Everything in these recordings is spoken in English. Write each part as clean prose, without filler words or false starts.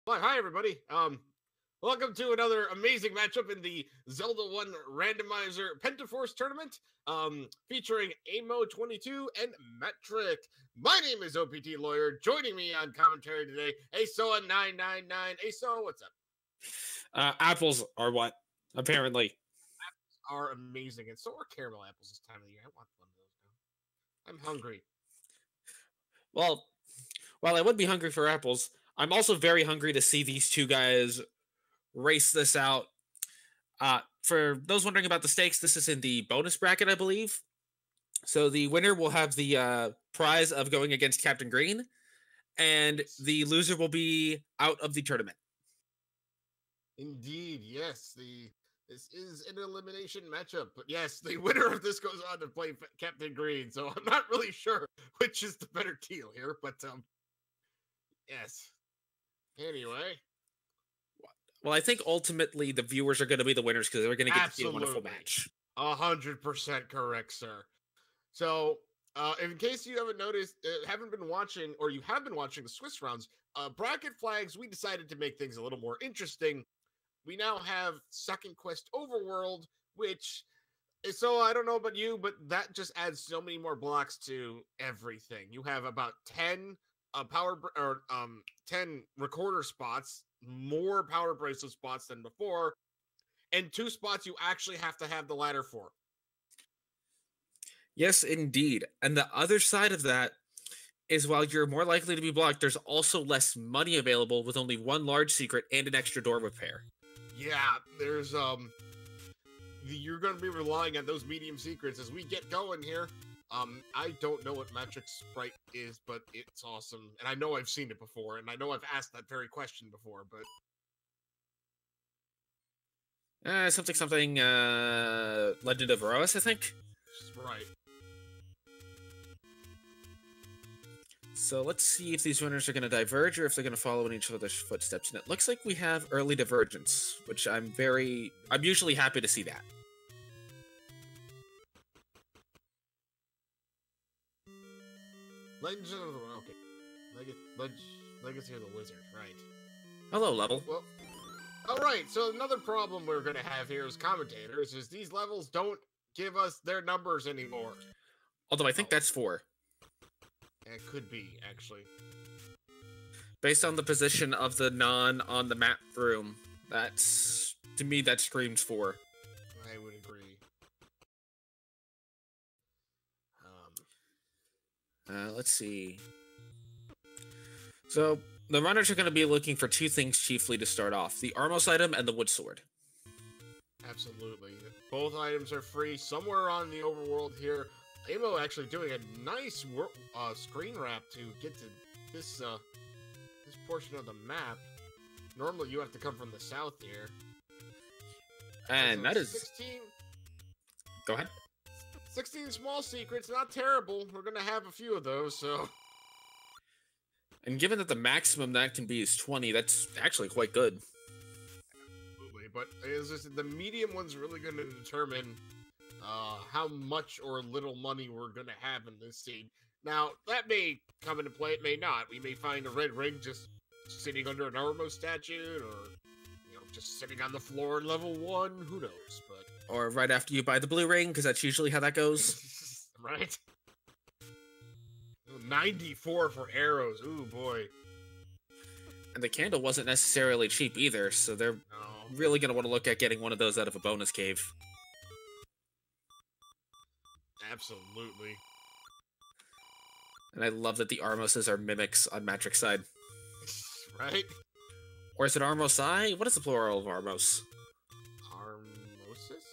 Well, hi everybody. Welcome to another amazing matchup in the Zelda 1 Randomizer Pentaforce tournament, featuring Amo22 and Metric. My name is OPT Lawyer. Joining me on commentary today, ASOA999. ASO, what's up? Apples are what? Apparently. Are amazing, and so are caramel apples this time of the year. I want one of those now. I'm hungry. Well, while I would be hungry for apples, I'm also very hungry to see these two guys race this out. For those wondering about the stakes, this is in the bonus bracket, I believe. So the winner will have the prize of going against Captain Green, and the loser will be out of the tournament. Indeed, yes. This is an elimination matchup, but yes, the winner of this goes on to play Captain Green. So I'm not really sure which is the better deal here, but yes. Anyway. Well, I think ultimately the viewers are going to be the winners because they're going to get to see a wonderful match. 100% correct, sir. So, in case you haven't noticed, haven't been watching, or you have been watching the Swiss rounds, bracket flags, we decided to make things a little more interesting. We now have Second Quest Overworld, which, so I don't know about you, but that just adds so many more blocks to everything. You have about 10 10 recorder spots, more power bracelet spots than before, and 2 spots you actually have to have the ladder for. Yes, indeed. And the other side of that is while you're more likely to be blocked, there's also less money available with only one large secret and an extra door repair. Yeah, there's you're going to be relying on those medium secrets as we get going here. I don't know what Metric's sprite is, but it's awesome. And I know I've seen it before, and I know I've asked that very question before, but... Something, Legend of Eros, I think? Right. So let's see if these winners are going to diverge or if they're going to follow in each other's footsteps. And it looks like we have early divergence, which I'm usually happy to see that. Legacy of the Wizard, right. Hello, level. Well, alright, so another problem we're going to have here as commentators is these levels don't give us their numbers anymore. Although I think that's 4. It could be, actually. Based on the position of the on the map room, to me, that screams 4. I would agree. Let's see. So, the runners are going to be looking for 2 things chiefly to start off. The Armos item and the Wood Sword. Absolutely. Both items are free somewhere on the overworld here. Amo actually doing a nice screen wrap to get to this portion of the map. Normally you have to come from the south here. And so that is 16. Go ahead. 16 small secrets, not terrible. We're gonna have a few of those, so. And given that the maximum that can be is 20, that's actually quite good. Absolutely, but the medium one's really gonna determine how much or little money we're going to have in this scene. Now, that may come into play, it may not. We may find a red ring just sitting under an Armo statue, or, just sitting on the floor in level 1, who knows, but... Or right after you buy the blue ring, because that's usually how that goes. Right? 94 for arrows, ooh boy. And the candle wasn't necessarily cheap either, so they're really going to want to look at getting one of those out of a bonus cave. Absolutely. And I love that the Armoses are mimics on Matrix's side. Right? Or is it Armosai? What is the plural of Armos? Armosis?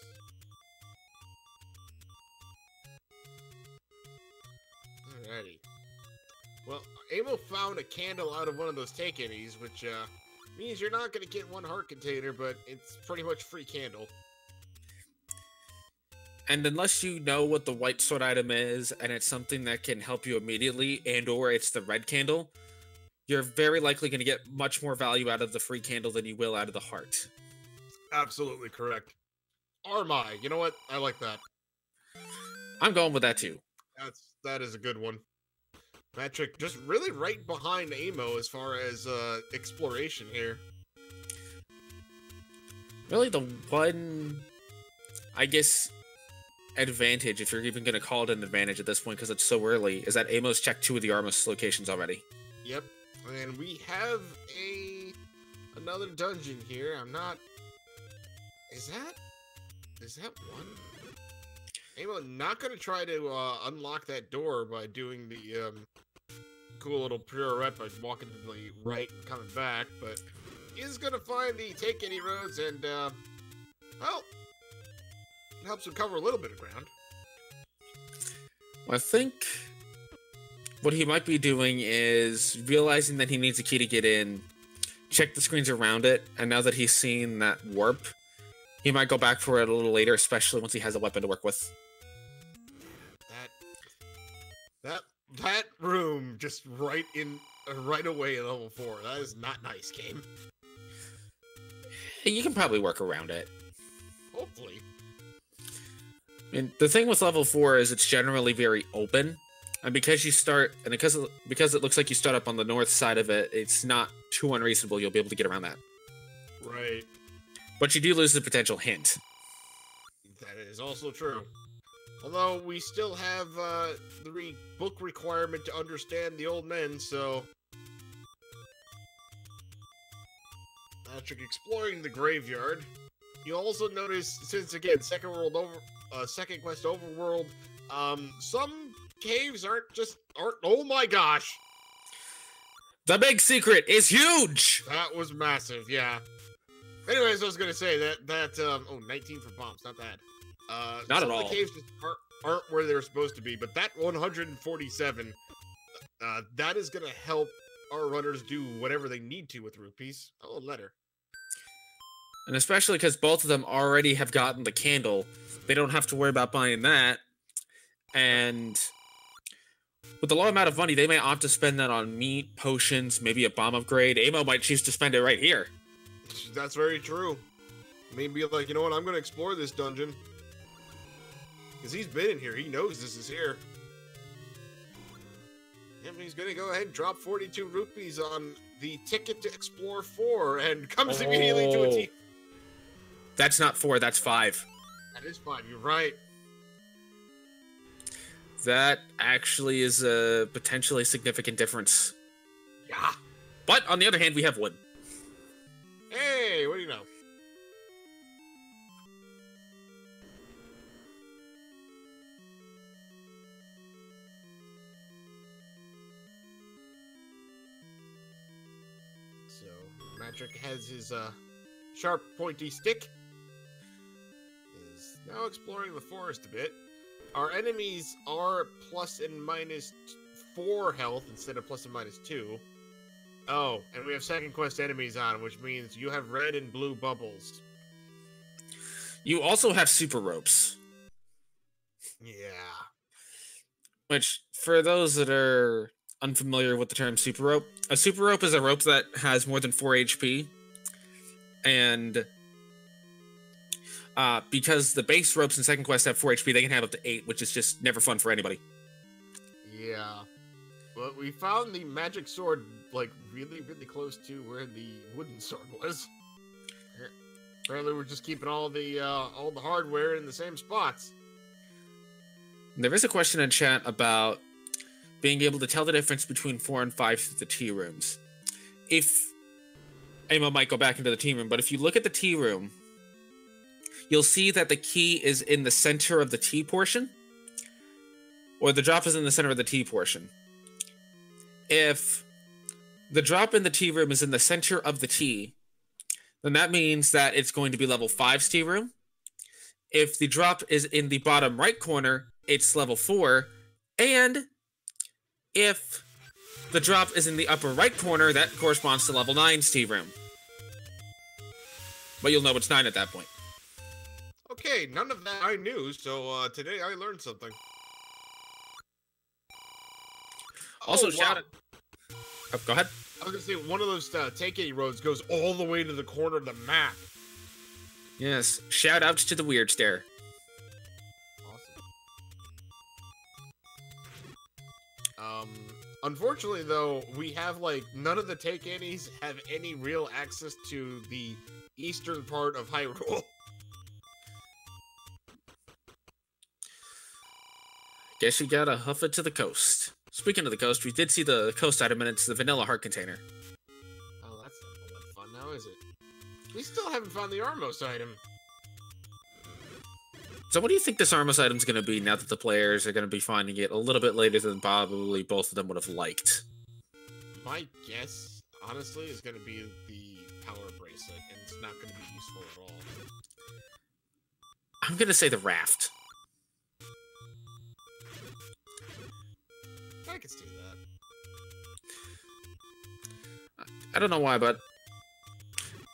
Alrighty. Well, Amo found a candle out of one of those take-any's, which means you're not going to get one heart container, but it's pretty much free candle. And unless you know what the white sword item is, and it's something that can help you immediately, and/or it's the red candle, you're very likely going to get much more value out of the free candle than you will out of the heart. Absolutely correct. Armai, you know what? I like that. I'm going with that too. That is a good one. Patrick just really right behind Amo as far as exploration here. Really, the one, I guess, advantage, if you're even going to call it an advantage at this point because it's so early, is that Amos checked 2 of the Armus locations already. Yep, and we have another dungeon here. I'm not. Is that one? Amo not gonna try to unlock that door by doing the cool little pirouette by walking to the right and coming back, but he is gonna find the take any roads and well, it helps him cover a little bit of ground. I think what he might be doing is realizing that he needs a key to get in, check the screens around it, and now that he's seen that warp, he might go back for it a little later, especially once he has a weapon to work with. That room just right away in level 4. That is not nice, game. You can probably work around it. Hopefully. And the thing with level 4 is it's generally very open. And because it looks like you start up on the north side of it, it's not too unreasonable you'll be able to get around that. Right. But you do lose the potential hint. That is also true. Although we still have the book requirement to understand the old men, so Patrick exploring the graveyard. You also notice, since again, second quest overworld, some caves aren't. Oh my gosh! The big secret is huge. That was massive, yeah. Anyways, I was gonna say that 19 for bombs, not bad. Not some at all. of the caves just aren't where they're supposed to be, but that 147, that is gonna help our runners do whatever they need to with rupees. Oh, letter. And especially because both of them already have gotten the candle, they don't have to worry about buying that. And with the low amount of money, they may opt to spend that on meat, potions, maybe a bomb upgrade. Amo might choose to spend it right here. That's very true. Maybe like, you know what, I'm gonna explore this dungeon. Because he's been in here, he knows this is here. Yep, he's gonna go ahead and drop 42 rupees on the ticket to explore 4 and comes immediately to a T. That's not 4, that's 5. That is 5, you're right. That actually is a potentially significant difference. Yeah. But on the other hand, we have wood. Hey, what do you know? So, Patrick has his sharp, pointy stick. Is now exploring the forest a bit. Our enemies are plus and minus 4 health instead of plus and minus 2. Oh, and we have second quest enemies on, which means you have red and blue bubbles. You also have super ropes. Yeah. Which, for those that are unfamiliar with the term super rope, a super rope is a rope that has more than 4 HP. And because the base ropes in second quest have 4 HP, they can have up to 8, which is just never fun for anybody. Yeah. But we found the magic sword, like, really, really close to where the wooden sword was. Apparently we're just keeping all the hardware in the same spots. There is a question in chat about being able to tell the difference between 4 and 5 through the tea rooms. If Amo might go back into the tea room, but if you look at the tea room, you'll see that the key is in the center of the tea portion, or the drop is in the center of the tea portion. If the drop in the tea room is in the center of the tea, then that means that it's going to be level 5's tea room. If the drop is in the bottom right corner, it's level 4. And if the drop is in the upper right corner, that corresponds to level 9's tea room. But you'll know it's 9 at that point. Okay, none of that I knew, so today I learned something. Also, shout out. Oh, go ahead. I was gonna say, one of those take any roads goes all the way to the corner of the map. Yes, shout outs to the Weird Stare. Awesome. Unfortunately, though, we have, like, none of the Take Annies have any real access to the eastern part of Hyrule. Guess you gotta huff it to the coast. Speaking of the coast, we did see the coast item, and it's the vanilla heart container. Oh, that's not all that fun now, is it? We still haven't found the Armos item. So what do you think this Armos item's gonna be now that the players are gonna be finding it a little bit later than probably both of them would have liked? My guess, honestly, is going to be the power bracelet, and it's not going to be useful at all. I'm gonna say the raft. I can see that. I don't know why, but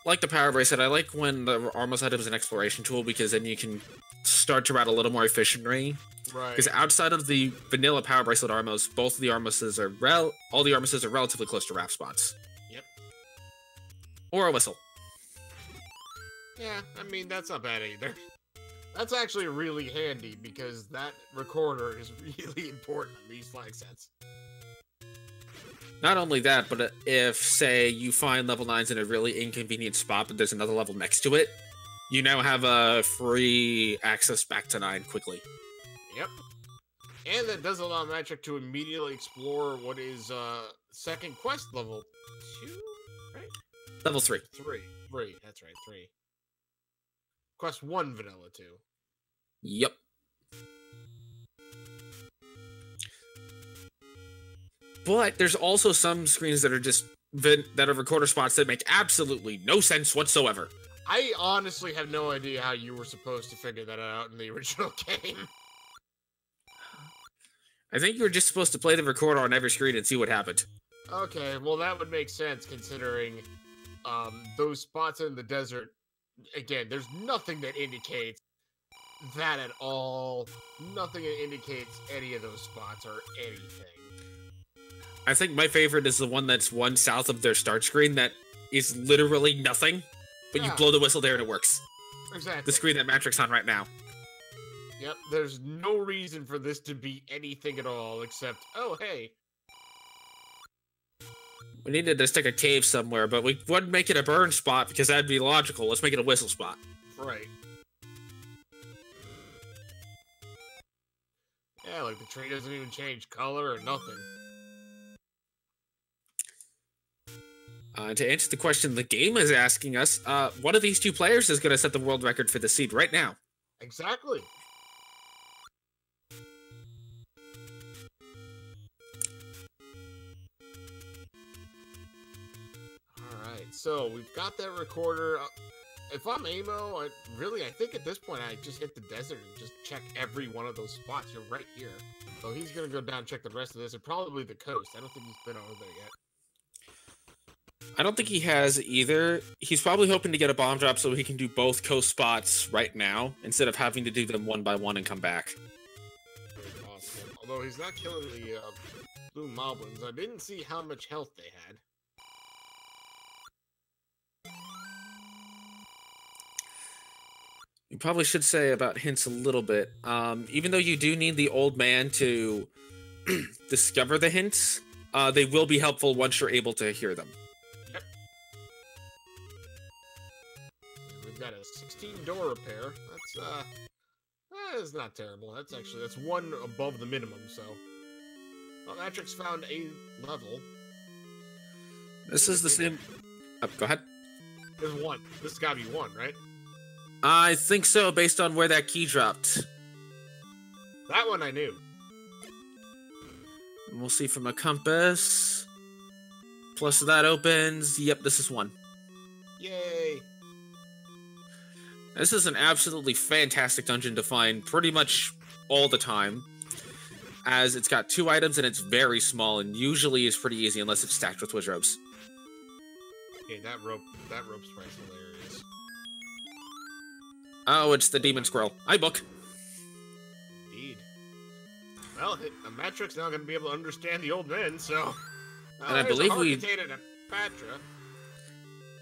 like the power bracelet, I like when the Armos item is an exploration tool because then you can start to route a little more efficiently. Right. Because outside of the vanilla power bracelet Armos, both of the Armoses are all the Armoses are relatively close to raft spots. Yep. Or a whistle. Yeah, I mean, that's not bad either. That's actually really handy because that recorder is really important in these flag sets. Not only that, but if, say, you find level 9s in a really inconvenient spot, but there's another level next to it, you now have a free access back to 9 quickly. Yep. And that does allow Magic to immediately explore what is second quest level 2, right? Level 3. 3, that's right, 3. Quest 1 vanilla 2. Yep. But there's also some screens that are just that are recorder spots that make absolutely no sense whatsoever. I honestly have no idea how you were supposed to figure that out in the original game. I think you were just supposed to play the recorder on every screen and see what happened. Okay, well that would make sense considering those spots in the desert. Again, there's nothing that indicates that at all. Nothing that indicates any of those spots or anything. I think my favorite is the one that's one south of their start screen that is literally nothing, but you blow the whistle there and it works. Exactly. The screen that Matrix's on right now. Yep, there's no reason for this to be anything at all except, oh, hey. We needed to stick a cave somewhere, but we wouldn't make it a burn spot because that'd be logical. Let's make it a whistle spot. Right. Yeah, like the tree doesn't even change color or nothing. To answer the question the game is asking us, one of these two players is going to set the world record for the seed right now. Exactly. Alright, so we've got that recorder. If I'm Amo, I think at this point I just hit the desert and just check every one of those spots. You're right here. So he's going to go down and check the rest of this, and probably the coast. I don't think he's been over there yet. I don't think he has either. He's probably hoping to get a bomb drop so he can do both coast spots right now, instead of having to do them one by one and come back. Very possible. Although he's not killing the blue moblins. I didn't see how much health they had. You probably should say about hints a little bit. Even though you do need the old man to discover the hints, they will be helpful once you're able to hear them. Yep. We've got a 16 door repair. That is not terrible. That's one above the minimum, so. Well, Matrix found a level. This is the same. Oh, go ahead. There's one. This has got to be one, right? I think so, based on where that key dropped. That one I knew. And we'll see from a compass. Plus that opens. Yep, this is one. Yay! This is an absolutely fantastic dungeon to find pretty much all the time, as it's got 2 items and it's very small and usually is pretty easy unless it's stacked with wizards. Okay, that rope's price hilarious. Oh, it's the demon squirrel. Hi, book. Indeed. Well, Matrix now going to be able to understand the old men, so. And I believe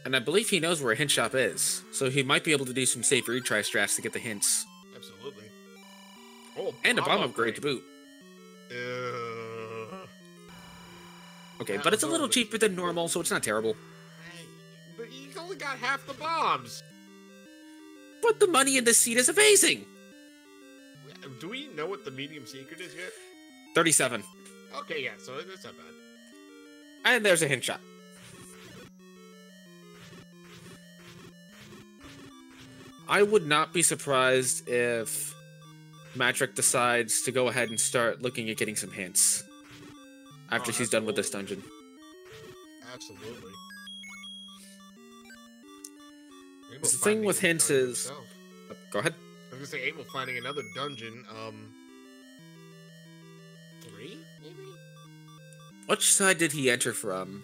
And I believe he knows where a hint shop is, so he might be able to do some safe retry strats to get the hints. Absolutely. Oh, and a bomb upgrade to boot. Okay, That but it's was a little only- cheaper than normal, so it's not terrible. Hey, but you only got half the bombs. But the money in this seat is amazing! Do we know what the medium secret is yet? 37. Okay, yeah, so it's not bad. And there's a hint shot. I would not be surprised if Matrick decides to go ahead and start looking at getting some hints after she's done with this dungeon. Absolutely. The thing with hints is... Go ahead. I was gonna say, Abel finding another dungeon, 3, maybe? Which side did he enter from?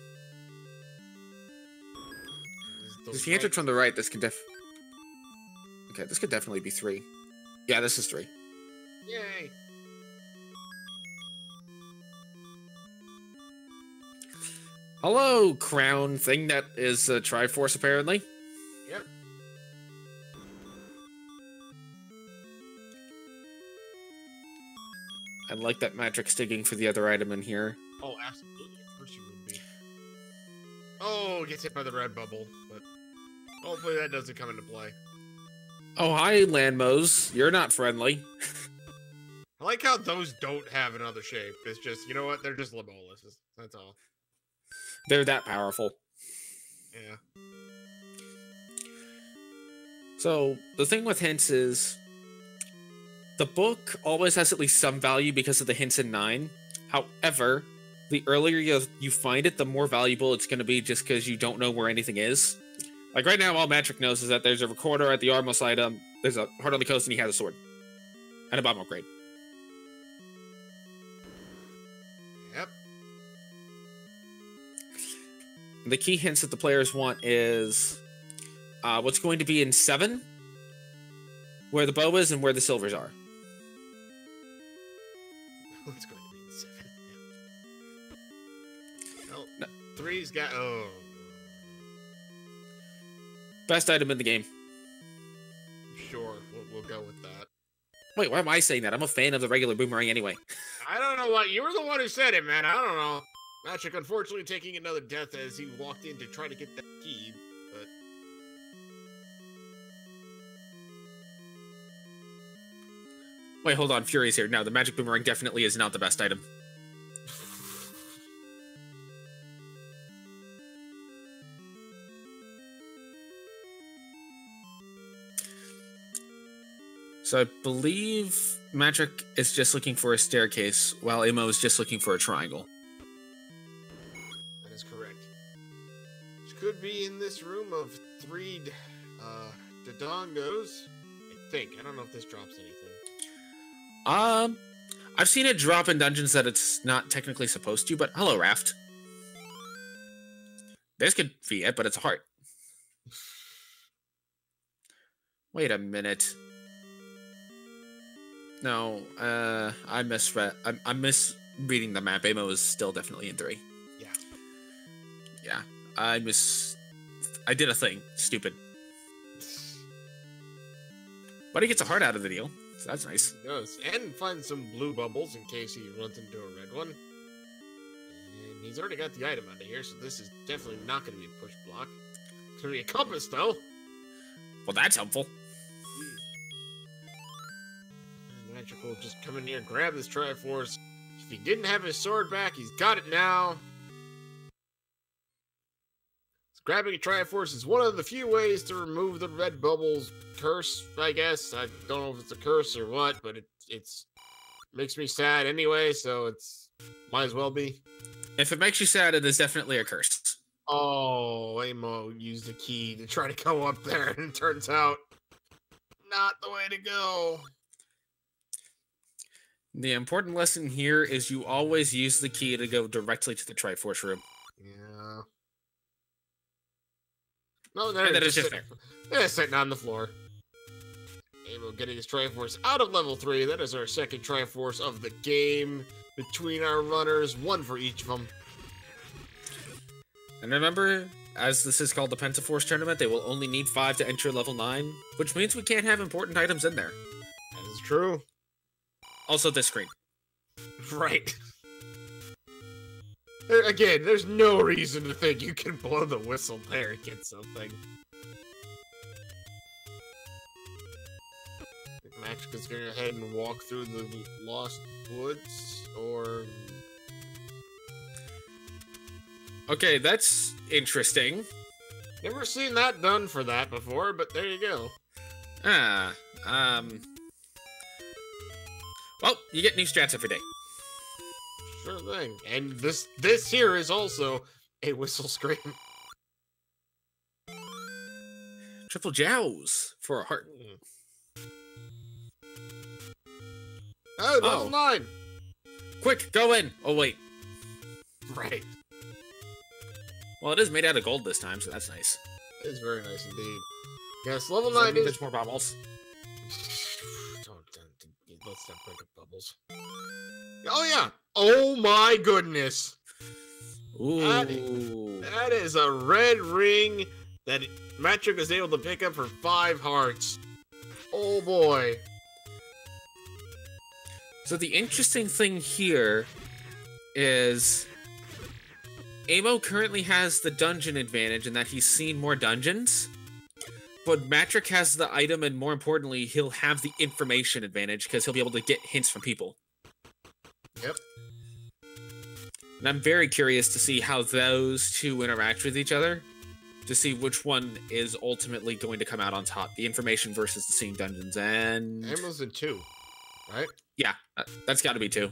If he entered from the right, this can Okay, this could definitely be 3. Yeah, this is 3. Yay! Hello, crown thing that is a Triforce, apparently. Yep. I like that Matrix digging for the other item in here. Oh, absolutely. Of course you would be. Oh, gets hit by the red bubble, but hopefully that doesn't come into play. Oh, hi, Landmos. You're not friendly. I like how those don't have another shape. It's just, you know what? They're just Limoluses. That's all. They're that powerful. Yeah. So, the thing with hints is... the book always has at least some value because of the hints in 9. However, the earlier you find it, the more valuable it's going to be just because you don't know where anything is. Like right now, all Matrick knows is that there's a recorder at the Armos item, there's a heart on the coast, and he has a sword. And a bomb upgrade. Yep. The key hints that the players want is what's going to be in 7, where the bow is, and where the silvers are. What's going to be in 7? Yeah. No. 3's got... Oh. Best item in the game. Sure, we'll go with that. Wait, why am I saying that? I'm a fan of the regular boomerang anyway. I don't know what... You were the one who said it, man. I don't know. Magic, unfortunately, taking another death as he walked in to try to get that key, but... Wait, hold on. Fury's here. No, the magic boomerang definitely is not the best item. So I believe Matrick is just looking for a staircase, while Imo is just looking for a triangle. That is correct. Which could be in this room of 3 Dodongos. I think. I don't know if this drops anything. I've seen it drop in dungeons that it's not technically supposed to, but hello, Raft. This could be it, but it's a heart. Wait a minute. No, I'm misreading the map. Amo is still definitely in 3. Yeah. Yeah, I did a thing. Stupid. But he gets a heart out of the deal, so that's nice. He does. And find some blue bubbles in case he runs into a red one. And he's already got the item out of here, so this is definitely not going to be a push block. It's going to be a compass, though. Well, that's helpful. Magic will just come in here and grab this Triforce. If he didn't have his sword back, he's got it now. Grabbing a Triforce is one of the few ways to remove the red bubble's curse, I guess. I don't know if it's a curse or what, but it's makes me sad anyway, so it's might as well be. If it makes you sad, it is definitely a curse. Oh, Amo used a key to try to go up there, and it turns out not the way to go. The important lesson here is you always use the key to go directly to the Triforce room. Yeah. No, there that it is just sitting, they're sitting on the floor. Amo getting his Triforce out of level 3. That is our second Triforce of the game. Between our runners, 1 for each of them. And remember, as this is called the Pentaforce tournament, they will only need 5 to enter level 9, which means we can't have important items in there. That is true. Also, this screen. Right. Again, there's no reason to think you can blow the whistle there and get something. Max is gonna go ahead and walk through the Lost Woods, or... Okay, that's interesting. Never seen that done for that before, but there you go. Well, you get new strats every day. Sure thing. And this here is also a whistle scream. Triple jows for a heart. Oh, level 9! Quick, go in! Oh, wait. Right. Well, it is made out of gold this time, so that's nice. It is very nice indeed. Yes, level Does that 9 mean is... there's more bubbles? Let's not break up bubbles. Oh, yeah! Oh, my goodness! Ooh. That is a red ring that Matrick was able to pick up for 5 hearts. Oh, boy. So the interesting thing here is Amo currently has the dungeon advantage in that he's seen more dungeons, but Matrick has the item, and more importantly, he'll have the information advantage because he'll be able to get hints from people. Yep. And I'm very curious to see how those two interact with each other, to see which one is ultimately going to come out on top, the information versus the seeing dungeons. And Amo's in 2, right? Yeah, that's got to be 2.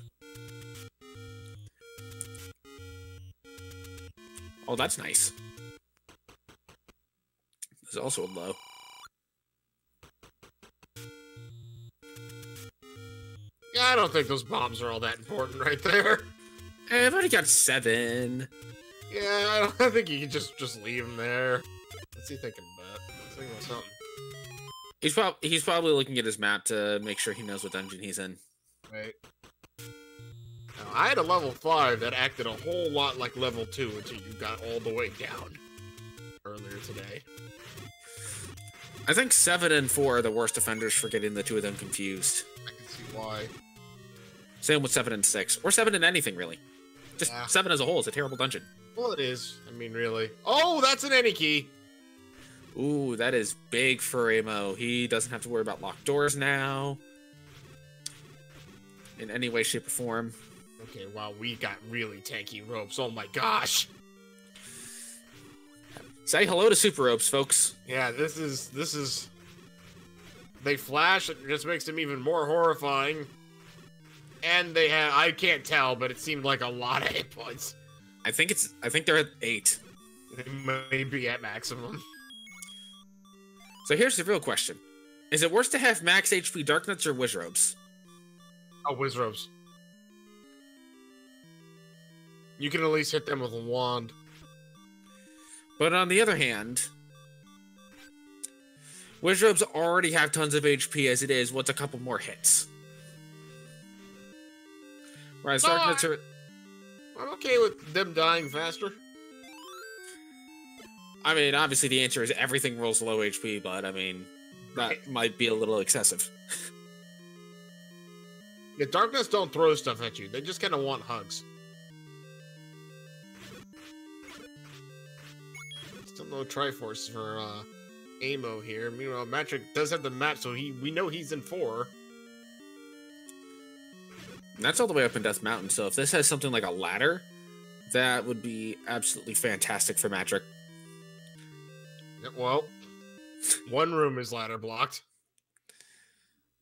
Oh, that's nice. There's also a low. Yeah, I don't think those bombs are all that important right there. I've already got 7. Yeah, I think you can just leave them there. What's he thinking about? He's thinking about something. He's probably looking at his map to make sure he knows what dungeon he's in. Right. Now, I had a level 5 that acted a whole lot like level 2 until you got all the way down earlier today. I think 7 and 4 are the worst offenders for getting the two of them confused. I can see why. Same with 7 and 6. Or 7 and anything, really. Just 7 as a whole is a terrible dungeon. Well, it is. I mean, really. Oh, that's an any key! Ooh, that is big for Amo. He doesn't have to worry about locked doors now. In any way, shape, or form. Okay, wow, we got really tanky ropes. Oh my gosh! Say hello to super ropes, folks. Yeah, this is... They flash, it just makes them even more horrifying. And they have... I can't tell, but it seemed like a lot of hit points. I think they're at 8. They may be at maximum. So here's the real question. Is it worse to have max HP Dark Nuts or Wiz Robes? Oh, Wiz Robes. You can at least hit them with a wand. But on the other hand, Wiz Robes already have tons of HP as it is. What's a couple more hits? Whereas Dark Nuts are... I'm okay with them dying faster. I mean, obviously the answer is everything rolls low HP, but I mean, that might be a little excessive. Yeah, Darkness don't throw stuff at you. They just kind of want hugs. Still no Triforce for Amo here. Meanwhile, Matrick does have the map, so we know he's in 4. And that's all the way up in Death Mountain, so if this has something like a ladder, that would be absolutely fantastic for Matrick. Yeah, well, one room is ladder blocked.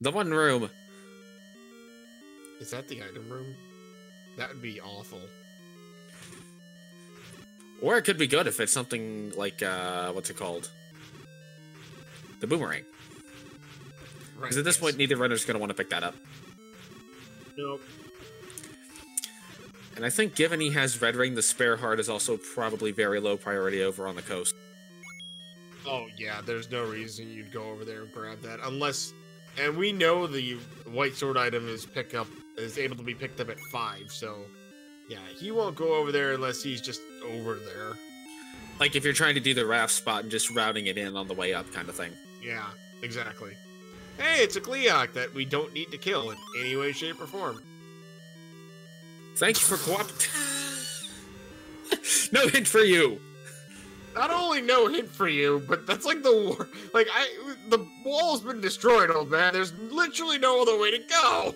The one room. Is that the item room? That would be awful. Or it could be good if it's something like, what's it called? The boomerang. Because at this point, neither runner's going to want to pick that up. Nope. And I think given he has Red Ring, the spare heart is also probably very low priority over on the coast. Oh, yeah, there's no reason you'd go over there and grab that. Unless... And we know the white sword item is able to be picked up at 5, so... Yeah, he won't go over there unless he's just over there. Like if you're trying to do the raft spot and just routing it in on the way up kind of thing. Yeah, exactly. Hey, it's a Gleeok that we don't need to kill in any way, shape, or form. Thank you for cooperating. No hint for you. Not only no hint for you, but that's like the the wall's been destroyed, old man. There's literally no other way to go.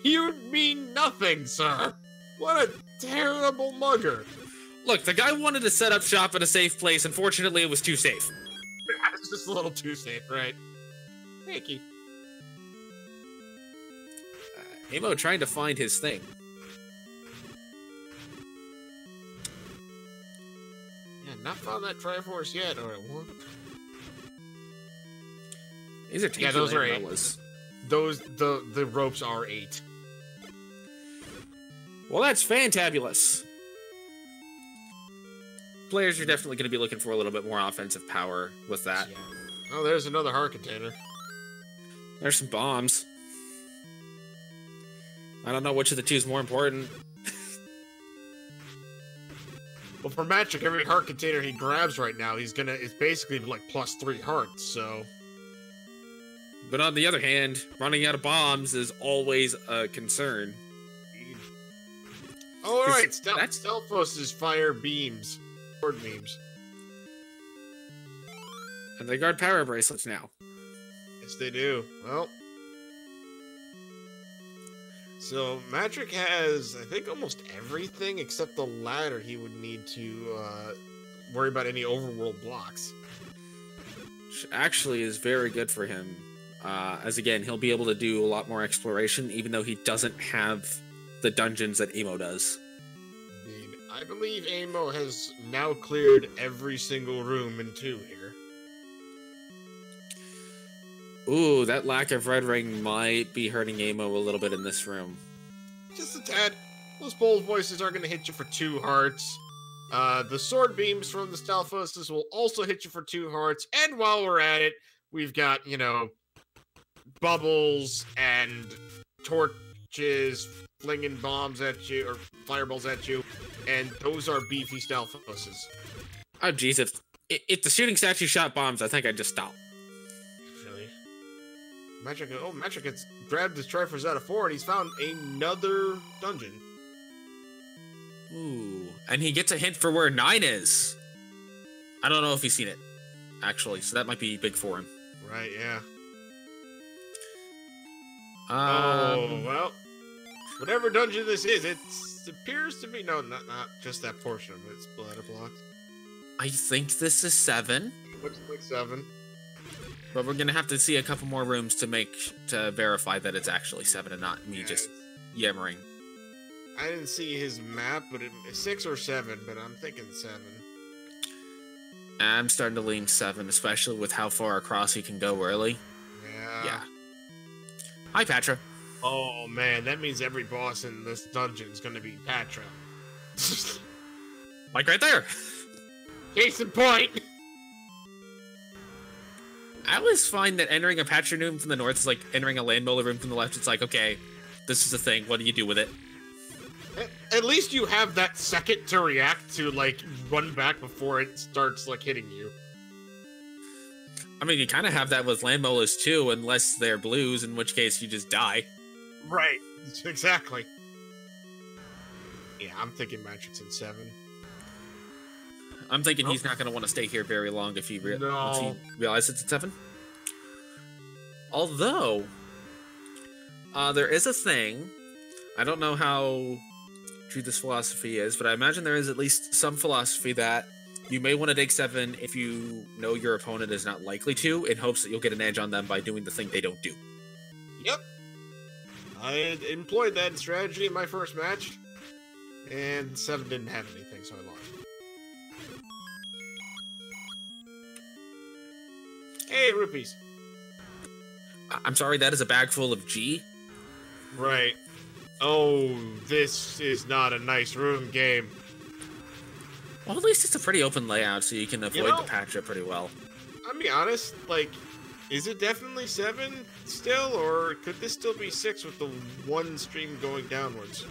You mean nothing, sir. What a terrible mugger. Look, the guy wanted to set up shop in a safe place. Unfortunately, it was too safe. It's just a little too safe, right? Thank you. Amo trying to find his thing. Yeah, not found that Triforce yet, or it won't. These are yeah, those are 8. Umbrellas. The ropes are 8. Well, that's fantabulous. Players are definitely going to be looking for a little bit more offensive power with that. Yeah. Oh, there's another heart container. There's some bombs. I don't know which of the two is more important. Well, for Magic, every heart container he grabs right now, it's basically like +3 hearts, so... But on the other hand, running out of bombs is always a concern. Oh, alright, Stelphos' fire beams. Sword beams. And they guard power bracelets now. Yes, they do. Well... So, Magic has, I think, almost everything except the ladder he would need to worry about any overworld blocks. Which actually is very good for him. As again, he'll be able to do a lot more exploration, even though he doesn't have the dungeons that Amo does. Indeed. I believe Amo has now cleared every single room in 2 here. Ooh, that lack of red ring might be hurting Amo a little bit in this room. Just a tad. Those bold voices are going to hit you for 2 hearts. The sword beams from the Stelphoses will also hit you for 2 hearts. And while we're at it, we've got, you know, bubbles and torches flinging bombs at you, or fireballs at you. And those are beefy Stelphoses. Oh, jeez. If the shooting statue shot bombs, I think I'd just stop. Magic has grabbed his Triforce out of 4 and he's found another dungeon. Ooh, and he gets a hint for where 9 is. I don't know if he's seen it, actually, so that might be big for him. Right, yeah. Oh, well. Whatever dungeon this is, it appears to be... No, not just that portion of it. It's bladder blocked. I think this is 7. Looks like 7. But we're gonna have to see a couple more rooms to verify that it's actually 7 and not me just yammering. I didn't see his map, but it's 6 or 7, but I'm thinking 7. I'm starting to lean 7, especially with how far across he can go early. Yeah. Hi, Patra. Oh man, that means every boss in this dungeon is gonna be Patra. Like right there. Case in point. I always find that entering a Patra room from the north is like entering a Landmola room from the left. It's like, okay, this is the thing. What do you do with it? At least you have that second to react to, like, run back before it starts, like, hitting you. I mean, you kind of have that with Landmolas too, unless they're blues, in which case you just die. Right. Exactly. Yeah, I'm thinking Magic's in 7. I'm thinking he's not going to want to stay here very long if he, once he realizes it's at 7. Although, there is a thing. I don't know how true this philosophy is, but I imagine there is at least some philosophy that you may want to dig 7 if you know your opponent is not likely to, in hopes that you'll get an edge on them by doing the thing they don't do. Yep. I employed that strategy in my first match, and 7 didn't have anything, so I lost. Hey, rupees. I'm sorry, that is a bag full of G? Right. Oh, this is not a nice room game. Well, at least it's a pretty open layout, so you can avoid the Patra pretty well. I'll be honest, like, is it definitely 7 still, or could this still be 6 with the one stream going downwards?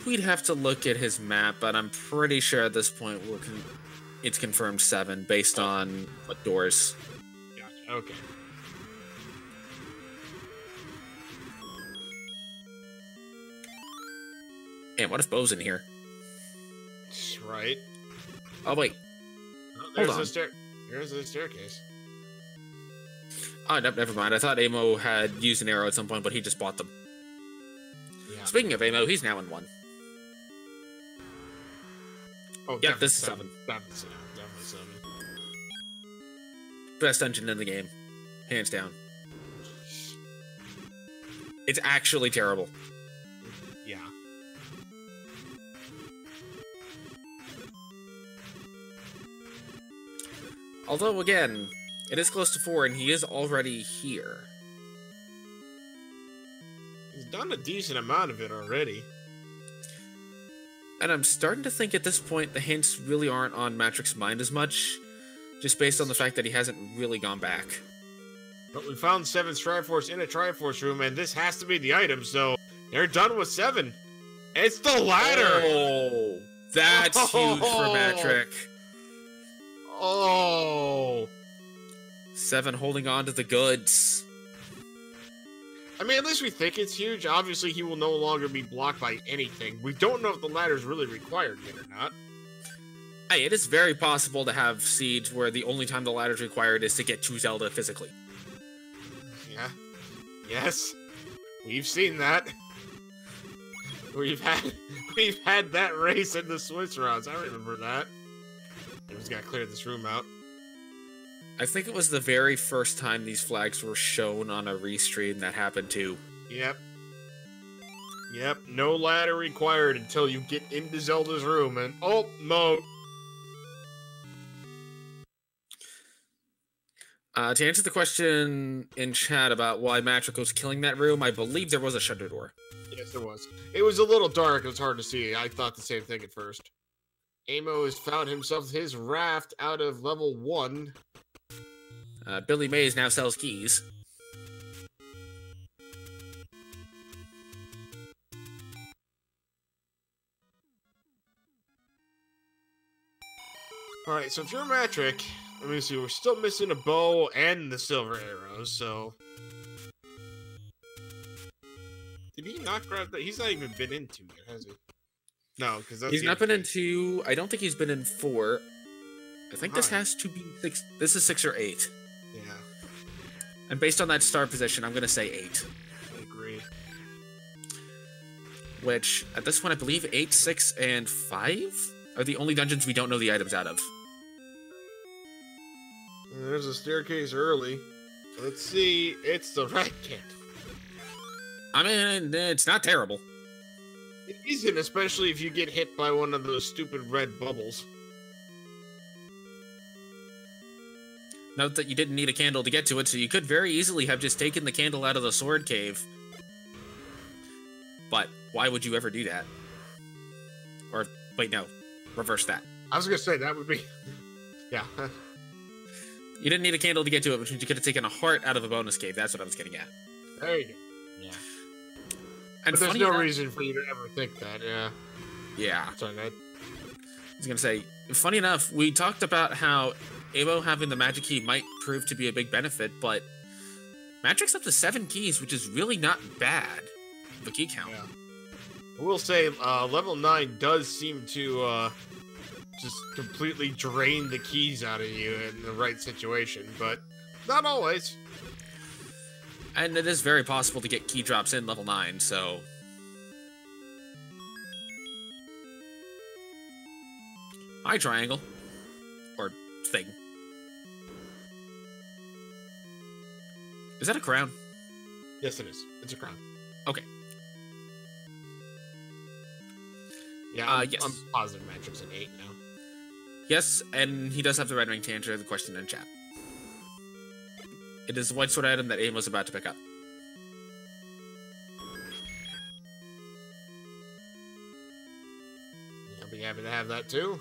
We'd have to look at his map, but I'm pretty sure at this point it's confirmed 7 based on what doors. Gotcha, okay. Man, what if Bo's in here? right. Oh, wait. Oh, Hold on. There's the staircase. Oh, no, never mind. I thought Amo had used an arrow at some point, but he just bought them. Yeah. Speaking of Amo, he's now in 1. Oh, yeah, this is 7. Definitely 7. Best dungeon in the game. Hands down. It's actually terrible. Yeah. Although, again, it is close to 4, and he is already here. He's done a decent amount of it already. And I'm starting to think at this point the hints really aren't on Matrix's mind as much, just based on the fact that he hasn't really gone back. But we found 7's Triforce in a Triforce room, and this has to be the item, so they're done with 7. It's the ladder! Oh, that's huge for Matrix. Oh! 7 holding on to the goods. I mean, at least we think it's huge. Obviously, he will no longer be blocked by anything. We don't know if the ladder's really required yet or not. Hey, it is very possible to have Siege where the only time the ladder's required is to get to Zelda physically. Yeah. Yes. We've seen that. We've had that race in the Swiss rounds. I remember that. We just gotta clear this room out. I think it was the very first time these flags were shown on a restream that happened too. Yep. Yep, no ladder required until you get into Zelda's room, and oh, no. To answer the question in chat about why Matrix was killing that room, I believe there was a shutter door. Yes, there was. It was a little dark, it was hard to see. I thought the same thing at first. Amo has found himself his raft out of level 1. Billy Mays now sells keys. Alright, so if you're a Matrix, let me see, we're still missing a bow and the silver arrows, so... Did he not grab that? He's not even been in 2 yet, has he? No, because that's... He's not been in 2. I don't think he's been in 4. I think this has to be 6. This is 6 or 8. Yeah. And based on that star position, I'm going to say 8. I agree. Which, at this point, I believe 8, 6, and 5 are the only dungeons we don't know the items out of. There's a staircase early. Let's see. It's the red kit. I mean, it's not terrible. It isn't, especially if you get hit by one of those stupid red bubbles. Note that you didn't need a candle to get to it, so you could very easily have just taken the candle out of the sword cave. But why would you ever do that? Or, wait, no. Reverse that. I was gonna say, that would be... Yeah. You didn't need a candle to get to it, which means you could have taken a heart out of a bonus cave. That's what I was getting at. There you go. Yeah. And but there's no reason for you to ever think that, yeah. Yeah. Sorry, Ned. I was gonna say, funny enough, we talked about how Amo having the magic key might prove to be a big benefit, but Magic's up to 7 keys, which is really not bad. The key count. Yeah. I will say, level 9 does seem to, just completely drain the keys out of you in the right situation, but not always. And it is very possible to get key drops in level 9, so... Hi, triangle. Or thing. Is that a crown? Yes, it is. It's a crown. Okay. Yeah, yes. I'm positive Matrix at 8 now. Yes, and he does have the red ring to answer the question in chat. It is the white sword item that Aim was about to pick up. I'll be happy to have that too.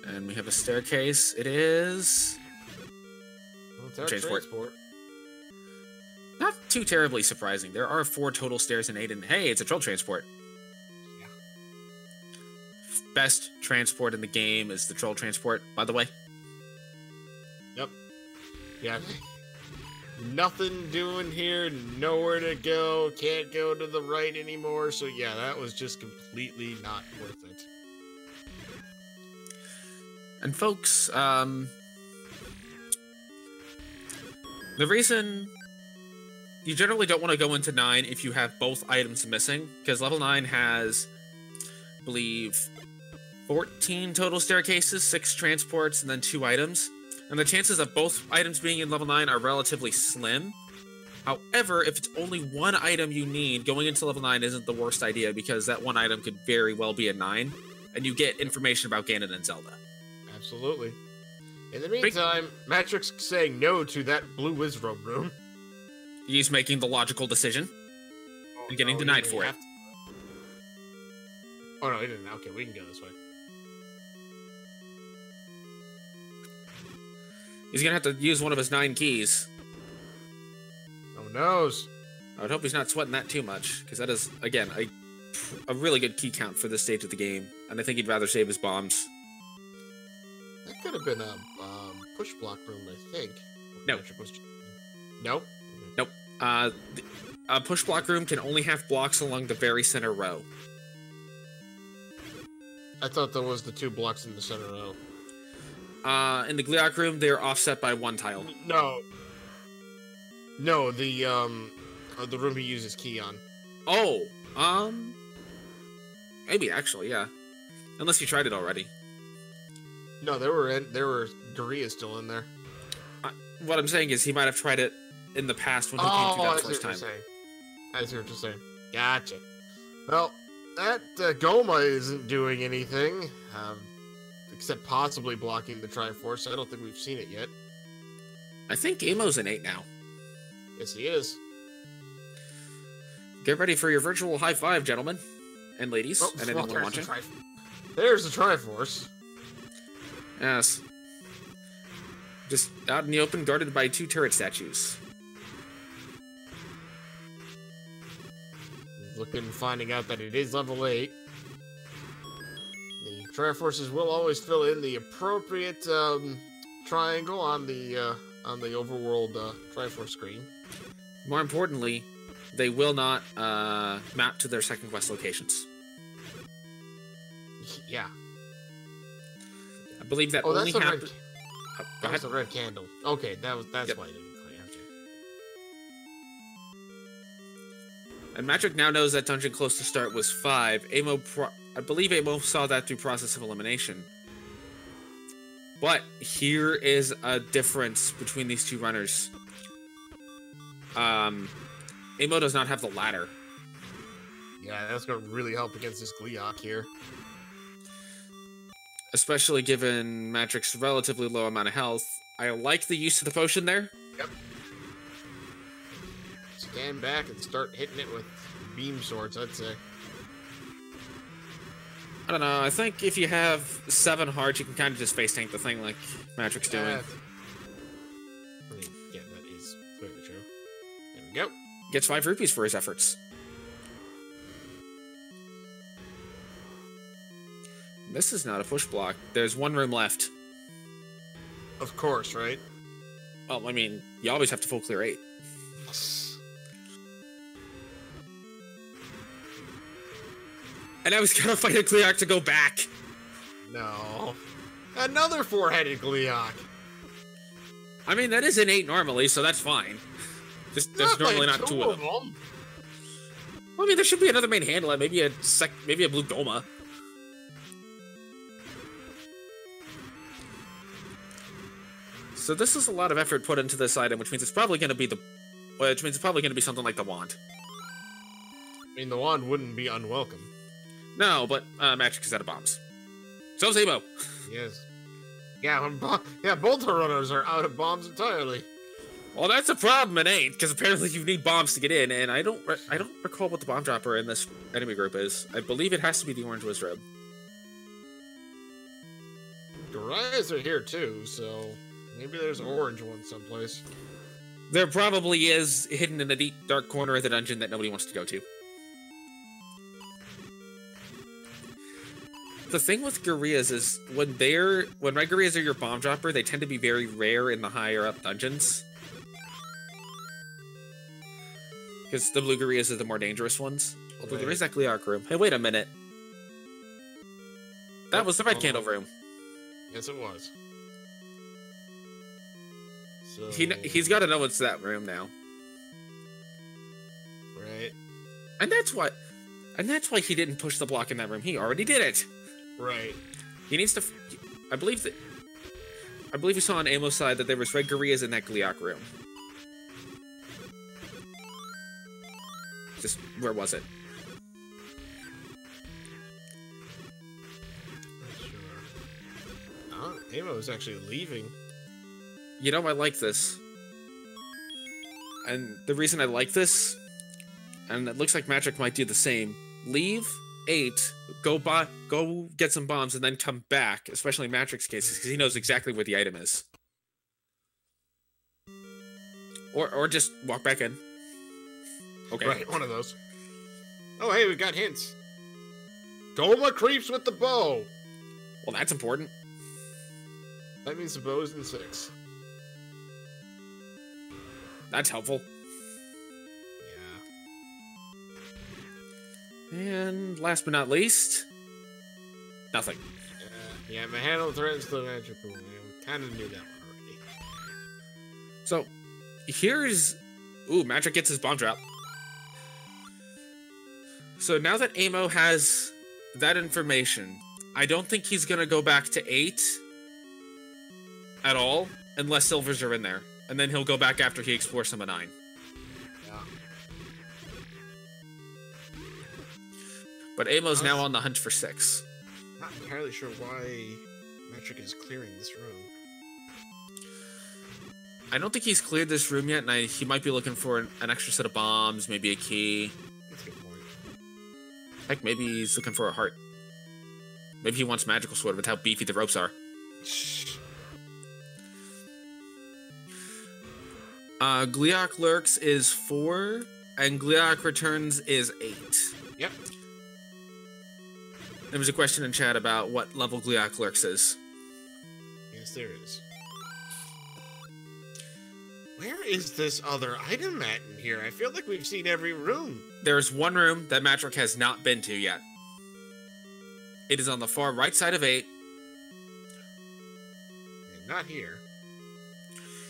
And we have a staircase. It is... Well, it's our transport. Not too terribly surprising. There are 4 total stairs in 8, and hey, it's a troll transport. Yeah. Best transport in the game is the troll transport, by the way. Yep. Yeah. Nothing doing here, nowhere to go, can't go to the right anymore. So yeah, that was just completely not worth it. And folks, the reason you generally don't want to go into 9 if you have both items missing, because level 9 has, I believe, 14 total staircases, 6 transports, and then 2 items. And the chances of both items being in level 9 are relatively slim. However, if it's only one item you need, going into level 9 isn't the worst idea, because that one item could very well be a 9, and you get information about Ganon and Zelda. Absolutely. In the meantime, Matrix saying no to that blue Wizrobe room. He's making the logical decision and getting denied for it. Oh no, he didn't. Okay, we can go this way. He's gonna have to use one of his 9 keys. Oh noes. I would hope he's not sweating that too much, because that is, again, a really good key count for this stage of the game, and I think he'd rather save his bombs. That could have been a push block room, I think. No. Nope. Nope. A push block room can only have blocks along the very center row. I thought that was the 2 blocks in the center row. In the Gliok room, they're offset by 1 tile. No. No, the room he uses key on. Oh, maybe actually, yeah. Unless you tried it already. No, there were Gurias still in there. What I'm saying is he might have tried it in the past when he came through that first time. I see what you're saying. Gotcha. Well, that Goma isn't doing anything, except possibly blocking the Triforce. I don't think we've seen it yet. I think Amo's an 8 now. Yes, he is. Get ready for your virtual high five, gentlemen and ladies, and anyone watching. There's the Triforce. Yes. Just out in the open, guarded by 2 turret statues. Looking, finding out that it is level 8. The Triforces will always fill in the appropriate triangle on the overworld Triforce screen. More importantly, they will not map to their second quest locations. Yeah. I believe that only happens. That's the red candle. Okay, that's yep. why I didn't play. Okay. And Magic now knows that dungeon close to start was 5. I believe Amo saw that through process of elimination. But here is a difference between these 2 runners. Amo does not have the ladder. Yeah, that's gonna really help against this Gliok here. Especially given Matrix's relatively low amount of health. I like the use of the potion there. Yep. Stand back and start hitting it with beam swords, I'd say. I don't know, I think if you have 7 hearts, you can kind of just face tank the thing like Matrix doing. I mean, yeah, that is clearly true. There we go. Gets 5 rupees for his efforts. This is not a push block. There's 1 room left. Of course, right? Well, I mean, you always have to full clear 8. And I was gonna fight a Gliok to go back. No. Another 4-headed Gliok. I mean, that is an 8 normally, so that's fine. Just there's normally not 2 of them. Well, I mean, there should be another main handler, maybe a blue Goma. So this is a lot of effort put into this item, which means it's probably going to be something like the wand. I mean, the wand wouldn't be unwelcome. No, but Magic is out of bombs. So's Amo. Yes. Yeah, both her runners are out of bombs entirely. Well, that's a problem in 8, because apparently you need bombs to get in, and I don't recall what the bomb dropper in this enemy group is. I believe it has to be the orange Wizrobe. Gurias are here too, so maybe there's an orange one someplace. There probably is, hidden in a deep, dark corner of the dungeon that nobody wants to go to. The thing with Gurias is, when red Gurias are your bomb dropper, they tend to be very rare in the higher up dungeons. Because the blue Gurias are the more dangerous ones. Although there Right. is that Gleeok room. Hey, wait a minute. That was the red candle room. Yes, it was. So He's got to know it's that room now. right, And that's why he didn't push the block in that room. He already did it. right. He needs to. I believe we saw on Amo's side that there was red Gurias in that Gleeok room. Just where was it? Not sure. Amo is actually leaving. You know, I like this. And the reason I like this, and it looks like Magic might do the same, leave 8, go get some bombs, and then come back, especially in Matrix's cases, because he knows exactly where the item is. Or just walk back in. Okay. Right, one of those. Oh, hey, we got hints. Goma creeps with the bow. Well, that's important. That means the bow is in 6. That's helpful. Yeah. And last but not least, nothing. Yeah, my handle threatens the magic pool. We kind of knew that one already. So, here's... Ooh, Magic gets his bomb drop. So now that Amo has that information, I don't think he's going to go back to 8 at all, unless silvers are in there. And then he'll go back after he explores some of 9. Yeah. But Amo's now on the hunt for 6. Not entirely sure why Metric is clearing this room. I don't think he's cleared this room yet, and he might be looking for an extra set of bombs, maybe a key. That's a good point. Heck, maybe he's looking for a heart. Maybe he wants Magical Sword with how beefy the ropes are. Gleeok Lurks is 4, and Gleeok Returns is 8. Yep. There was a question in chat about what level Gleeok Lurks is. Yes, there is. Where is this other item at in here? I feel like we've seen every room. There's one room that Matrick has not been to yet. It is on the far right side of 8. And not here.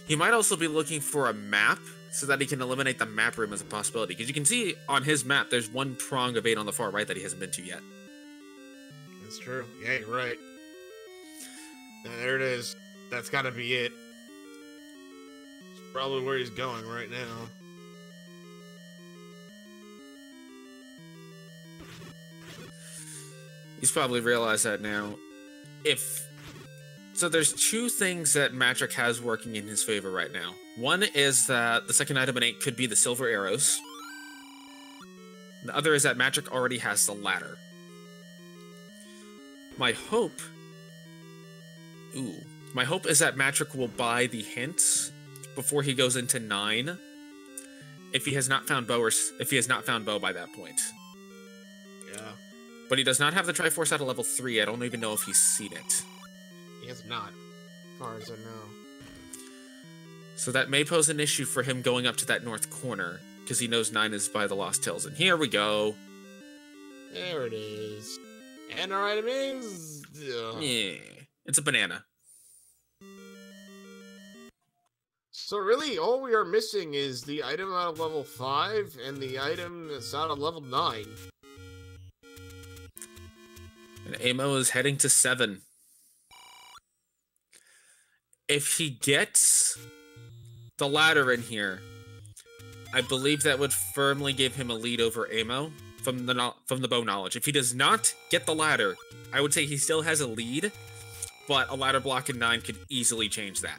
He might also be looking for a map so that he can eliminate the map room as a possibility. Because you can see on his map, there's one prong of 8 on the far right that he hasn't been to yet. That's true. Yeah, you're right. There it is. That's gotta be it. It's probably where he's going right now. He's probably realized that now. So there's 2 things that Matrick has working in his favor right now. One is that the second item in 8 could be the silver arrows. The other is that Matrick already has the ladder. My hope is that Matrick will buy the hints before he goes into 9. If he has not found bow by that point. Yeah. But he does not have the Triforce at a level 3. I don't even know if he's seen it. He has not, as far as I know. So that may pose an issue for him going up to that north corner, because he knows 9 is by the Lost Hills. And here we go. There it is. And our item is... Yeah, it's a banana. So really, all we are missing is the item out of level 5 and the item that's out of level 9. And Amo is heading to 7. If he gets the ladder in here, I believe that would firmly give him a lead over Amo from the bow knowledge. If he does not get the ladder, I would say he still has a lead, but a ladder block in 9 could easily change that.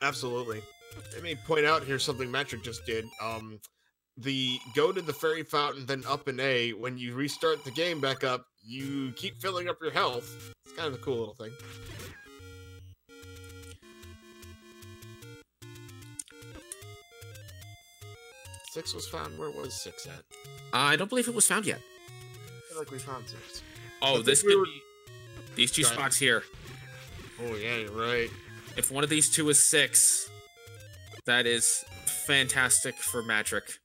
Absolutely. Let me point out here something Metric just did. The go to the fairy fountain, then up an A. When you restart the game back up, you keep filling up your health. It's kind of a cool little thing. Six was found. Where was 6 at? I don't believe it was found yet. I feel like we found 6. Oh, this could be these 2 spots here. Oh yeah, you're right. If one of these 2 is 6, that is fantastic for Matrick.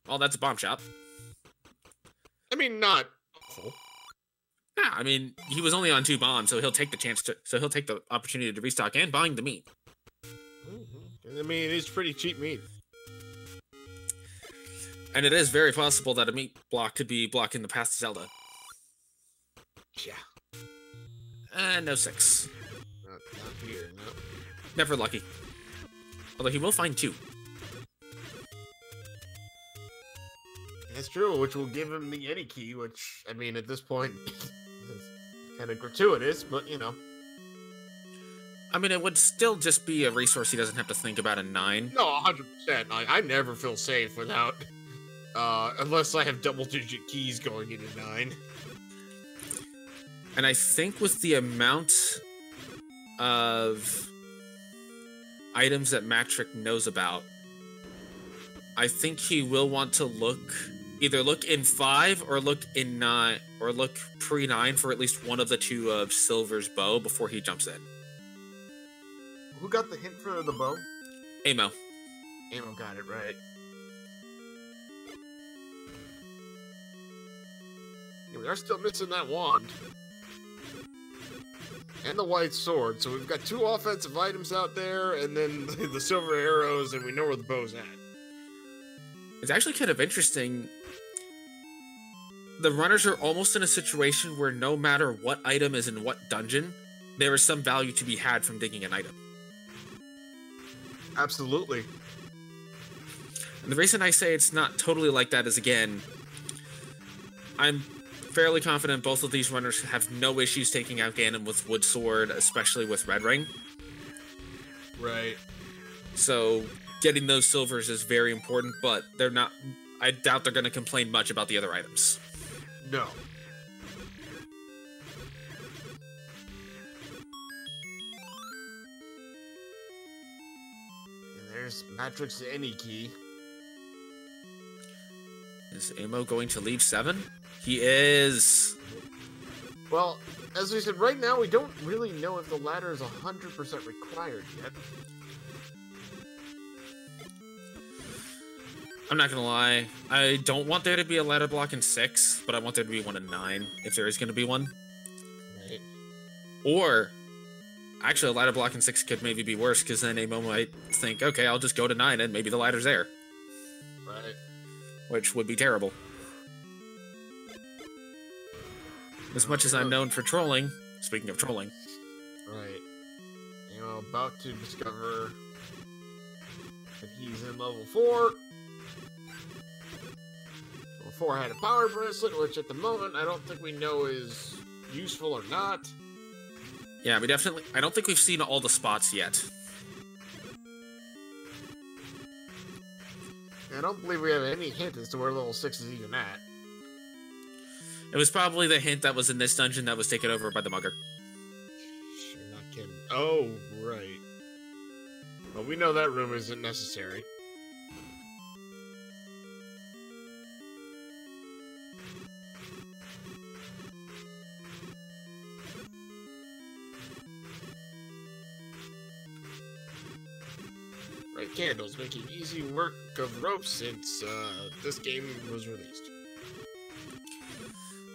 Well, that's a bomb shop. I mean, not awful. Yeah, I mean, he was only on 2 bombs, so he'll take the opportunity to restock and buying the meat. I mean, it is pretty cheap meat. And it is very possible that a meat block could be blocking the path to Zelda. Yeah. And no 6. Not here, no. Never lucky. Although he will find 2. That's true, which will give him the Yeti key, which, I mean, at this point, is kind of gratuitous, but, you know. I mean, it would still just be a resource he doesn't have to think about in 9. No, 100%. I never feel safe without, unless I have double-digit keys going into 9. And I think with the amount of items that Matrick knows about, I think he will want to either look in 5 or look in 9, or look pre-9 for at least one of the 2 of Silver's bow before he jumps in. Who got the hint for the bow? Amo. Amo got it right. Yeah, we are still missing that wand. And the white sword, so we've got 2 offensive items out there, and then the silver arrows, and we know where the bow's at. It's actually kind of interesting. The runners are almost in a situation where no matter what item is in what dungeon, there is some value to be had from digging an item. Absolutely. And the reason I say it's not totally like that is, again, I'm fairly confident both of these runners have no issues taking out Ganon with Wood Sword, especially with Red Ring. Right. So getting those silvers is very important, but they're not. I doubt they're going to complain much about the other items. No. And there's Matrick's any key. Is Amo going to leave 7? He is. Well, as we said, right now we don't really know if the ladder is 100% required yet. I'm not gonna lie. I don't want there to be a ladder block in 6, but I want there to be one in 9, if there is gonna be one. Right. Or, actually, a ladder block in 6 could maybe be worse, because then Amo might think, okay, I'll just go to 9 and maybe the ladder's there. Right. Which would be terrible. As much as I'm known for trolling, speaking of trolling. Right. You know, about to discover that he's in level 4. Level 4 had a power bracelet, which at the moment I don't think we know is useful or not. Yeah, I don't think we've seen all the spots yet. I don't believe we have any hint as to where level 6 is even at. It was probably the hint that was in this dungeon that was taken over by the mugger. You're not kidding. Oh, right. Well, we know that room isn't necessary. Right, candles making easy work of ropes since this game was released.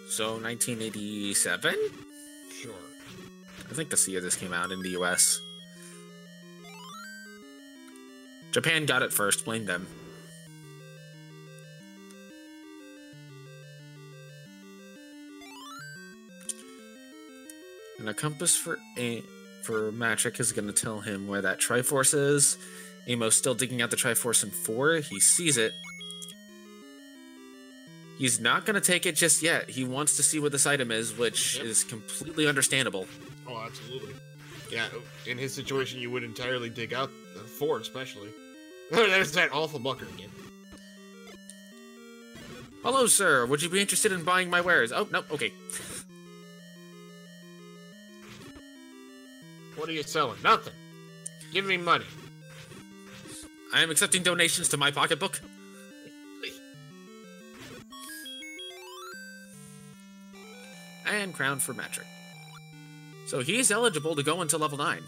So, 1987? Sure. I think that's the year this came out in the US. Japan got it first, blame them. And a compass for Matrick is going to tell him where that Triforce is. Amo's still digging out the Triforce in 4. He sees it. He's not going to take it just yet. He wants to see what this item is, which is completely understandable. Oh, absolutely. Yeah, in his situation, you would entirely dig out the 4, especially. There's that awful bucker again. Hello, sir. Would you be interested in buying my wares? Oh, no, okay. What are you selling? Nothing. Give me money. I am accepting donations to my pocketbook. And crown for Matrick. So he's eligible to go into level 9.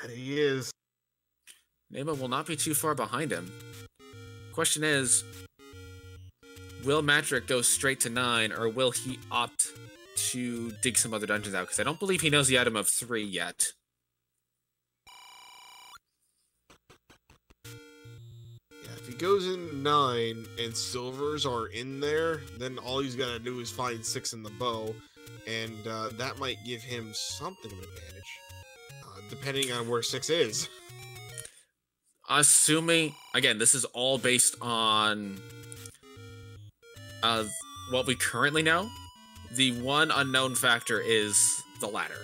And he is. Nemo will not be too far behind him. Question is, will Matrick go straight to 9, or will he opt to dig some other dungeons out? Because I don't believe he knows the item of 3 yet. Yeah, if he goes in 9 and silvers are in there, then all he's got to do is find 6 in the bow, and that might give him something of an advantage, depending on where 6 is. Assuming, again, this is all based on what we currently know. The one unknown factor is the ladder.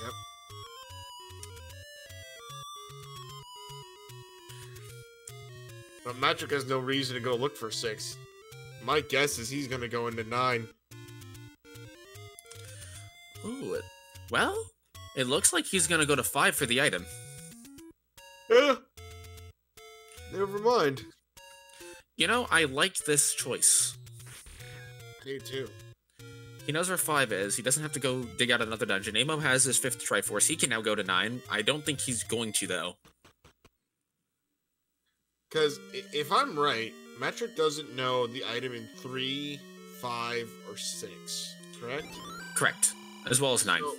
Yep. But Matrick has no reason to go look for 6. My guess is he's going to go into 9. Ooh, well, it looks like he's going to go to 5 for the item. Yeah. Never mind. You know, I like this choice. I do too. He knows where 5 is. He doesn't have to go dig out another dungeon. Amo has his 5th Triforce. He can now go to 9. I don't think he's going to, though. Because if I'm right, Matrick doesn't know the item in 3, 5, or 6, correct? Correct. As well as 9. So,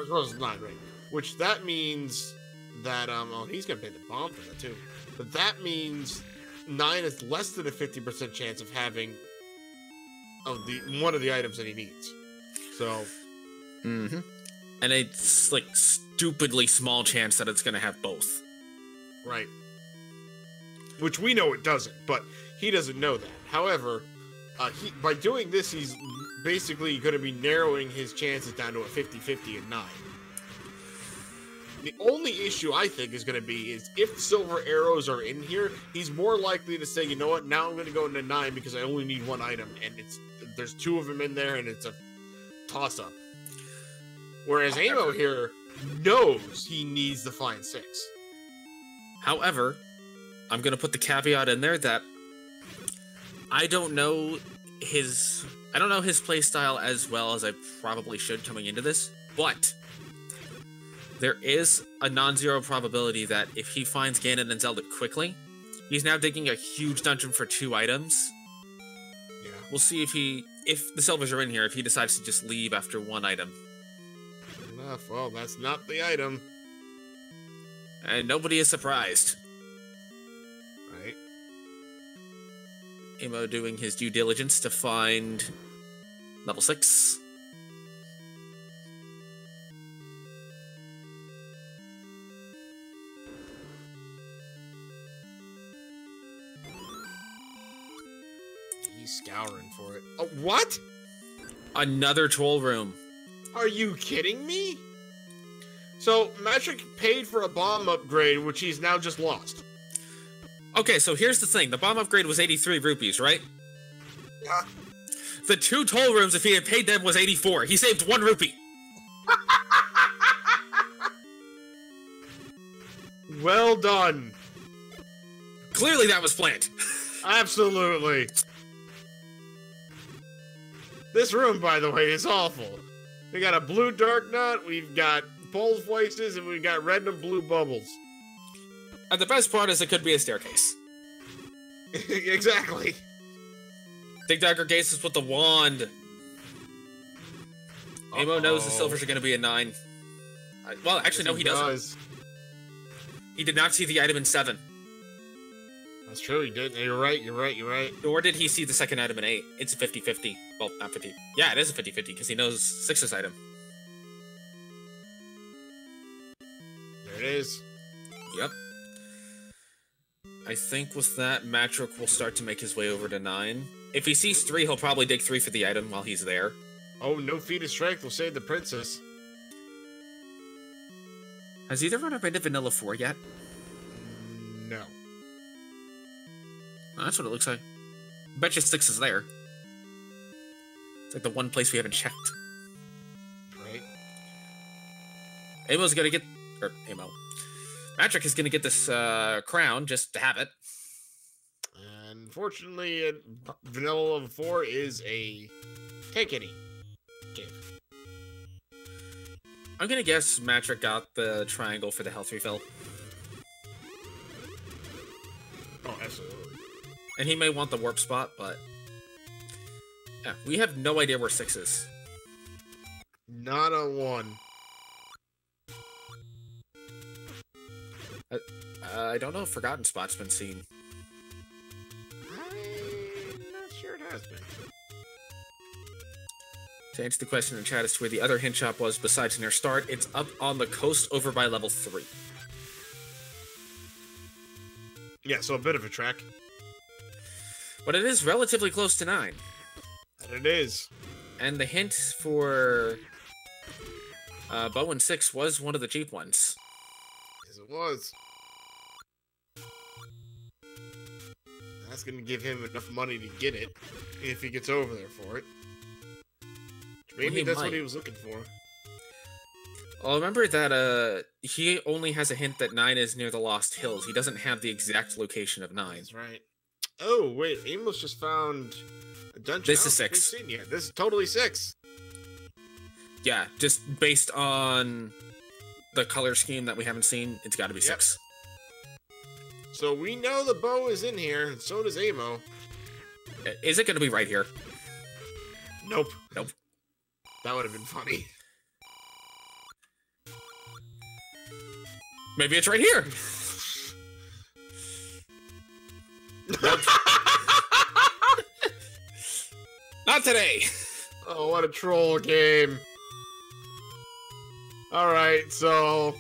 as well as 9, right. Which that means that, oh, he's going to pay the bomb for that too. But that means 9 is less than a 50% chance of having one of the items that he needs. So. Mm-hmm. And it's like stupidly small chance that it's going to have both. Right. Which we know it doesn't, but he doesn't know that. However, by doing this, he's basically going to be narrowing his chances down to a 50-50 and 9. The only issue I think is going to be is if silver arrows are in here, he's more likely to say, you know what, now I'm going to go into 9 because I only need 1 item, and there's 2 of them in there, and it's a toss-up. Whereas Amo here knows he needs to find 6. However, I'm going to put the caveat in there that I don't know his playstyle as well as I probably should coming into this, but there is a non-zero probability that if he finds Ganon and Zelda quickly, he's now digging a huge dungeon for 2 items. Yeah. We'll see if the silvers are in here, if he decides to just leave after 1 item. Fair enough. Well, that's not the item. And nobody is surprised. Right. Amo doing his due diligence to find level 6. He's scouring for it. Oh, what? Another troll room. Are you kidding me? So, Matrick paid for a bomb upgrade, which he's now just lost. Okay, so here's the thing. The bomb upgrade was 83 rupees, right? Yeah. The 2 toll rooms, if he had paid them, was 84. He saved 1 rupee. Well done. Clearly that was planned. Absolutely. This room, by the way, is awful. We got a blue dark nut, we've got pulse voices, and we've got red and blue bubbles. And the best part is it could be a staircase. Exactly. Dig Dagger Gates with the wand. Amo knows the silvers are going to be a 9. Well, actually, no, he doesn't. He did not see the item in 7. That's true, he did. You're right. Nor did he see the second item in 8. It's a 50-50. Well, not 50. Yeah, it is a 50-50 because he knows 6's item. There it is. Yep. I think with that, Matrick will start to make his way over to 9. If he sees 3, he'll probably dig 3 for the item while he's there. Oh, no feat of strength will save the princess. Has either run into Vanilla 4 yet? No. Oh, that's what it looks like. Bet you 6 is there. It's like the one place we haven't checked. Right. Amo's gonna get... Or, Amo. Matrick is gonna get this crown just to have it. Unfortunately, Vanilla level 4 is a tankety cave. I'm gonna guess Matrick got the triangle for the health refill. Oh, absolutely. And he may want the warp spot, but... Yeah, we have no idea where 6 is. Not a 1. I don't know if Forgotten Spot's been seen. I'm not sure it has been. To answer the question in chat as to where the other hint shop was besides near start, it's up on the coast over by level 3. Yeah, so a bit of a trek. But it is relatively close to 9. And it is. And the hint for Bow and 6 was one of the cheap ones. Yes, it was. That's going to give him enough money to get it, if he gets over there for it. Maybe that's what he was looking for. Well, remember that he only has a hint that 9 is near the Lost Hills. He doesn't have the exact location of 9. That's right. Oh, wait, Amos just found a dungeon. This is 6. This is totally 6. Yeah, just based on the color scheme that we haven't seen, it's got to be 6. So we know the bow is in here, and so does Amo. Is it going to be right here? Nope. Nope. That would have been funny. Maybe it's right here. Not today. Oh, what a troll game. Alright, so...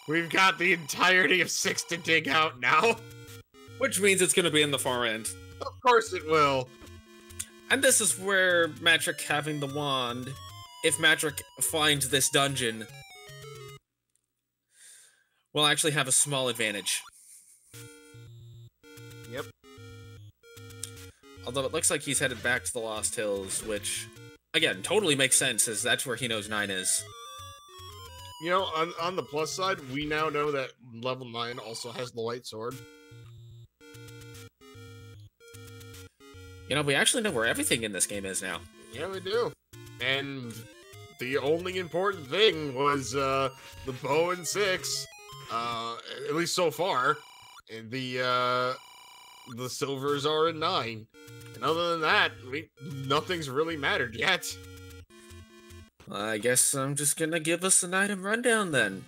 we've got the entirety of 6 to dig out now. Which means it's going to be in the far end. Of course it will. And this is where Matrick having the wand, if Matrick finds this dungeon, will actually have a small advantage. Yep. Although it looks like he's headed back to the Lost Hills, which, again, totally makes sense, as that's where he knows 9 is. You know, on the plus side, we now know that level 9 also has the light sword. You know, we actually know where everything in this game is now. Yeah, we do. And the only important thing was the bow and 6, at least so far. And the silvers are in 9. And other than that, nothing's really mattered yet. I guess I'm just gonna give us an item rundown then.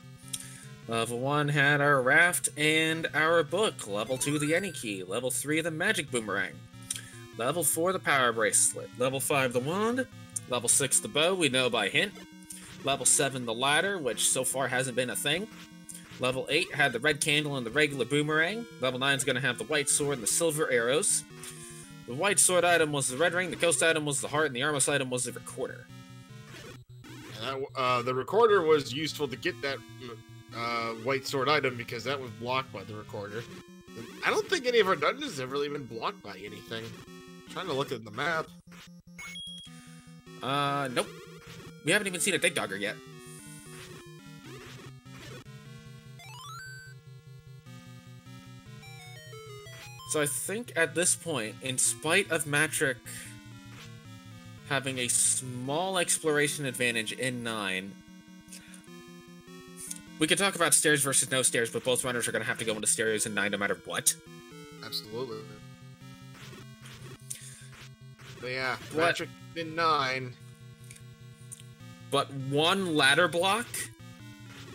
Level 1 had our raft and our book. Level 2, the Any Key. Level 3, the magic boomerang. Level 4, the power bracelet. Level 5, the wand. Level 6, the bow, we know by hint. Level 7, the ladder, which so far hasn't been a thing. Level 8 had the red candle and the regular boomerang. Level 9 is going to have the white sword and the silver arrows. The white sword item was the red ring, the ghost item was the heart, and the armor item was the recorder. The recorder was useful to get that white sword item because that was blocked by the recorder. I don't think any of our dungeons have really been blocked by anything. I'm trying to look at the map. Nope. We haven't even seen a Dig Dogger yet. So I think at this point, in spite of Matrick having a small exploration advantage in 9, we could talk about stairs versus no stairs, but both runners are going to have to go into stairs in 9 no matter what. Absolutely. But yeah, Matrick in 9. But one ladder block,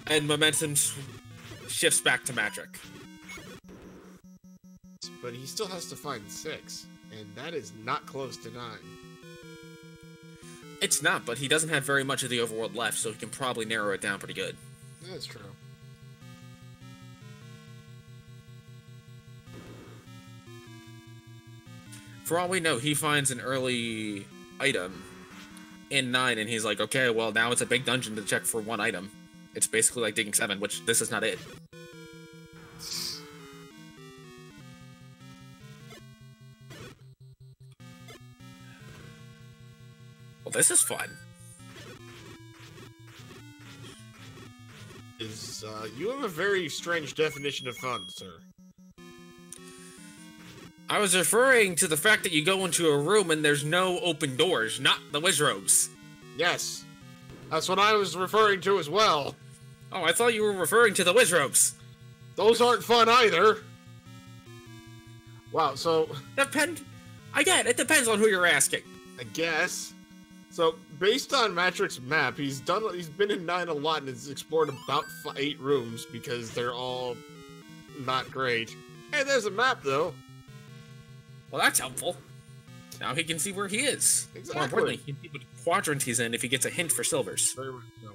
and momentum shifts back to Matrick. But he still has to find 6, and that is not close to 9. It's not, but he doesn't have very much of the overworld left, so he can probably narrow it down pretty good. That's true. For all we know, he finds an early item in 9, and he's like, okay, well, now it's a big dungeon to check for one item. It's basically like digging 7, which this is not it. Well, this is fun. You have a very strange definition of fun, sir. I was referring to the fact that you go into a room and there's no open doors, not the Wizrobes. Yes. That's what I was referring to as well. Oh, I thought you were referring to the whiz ropes. Those aren't fun either. Wow, so... Again, it depends on who you're asking. I guess. So, based on Matrix's map, he's been in 9 a lot and has explored about 8 rooms because they're all not great. Hey, there's a map, though. Well, that's helpful. Now he can see where he is. Exactly. More importantly, he can see what quadrant he's in if he gets a hint for silvers. Very much so.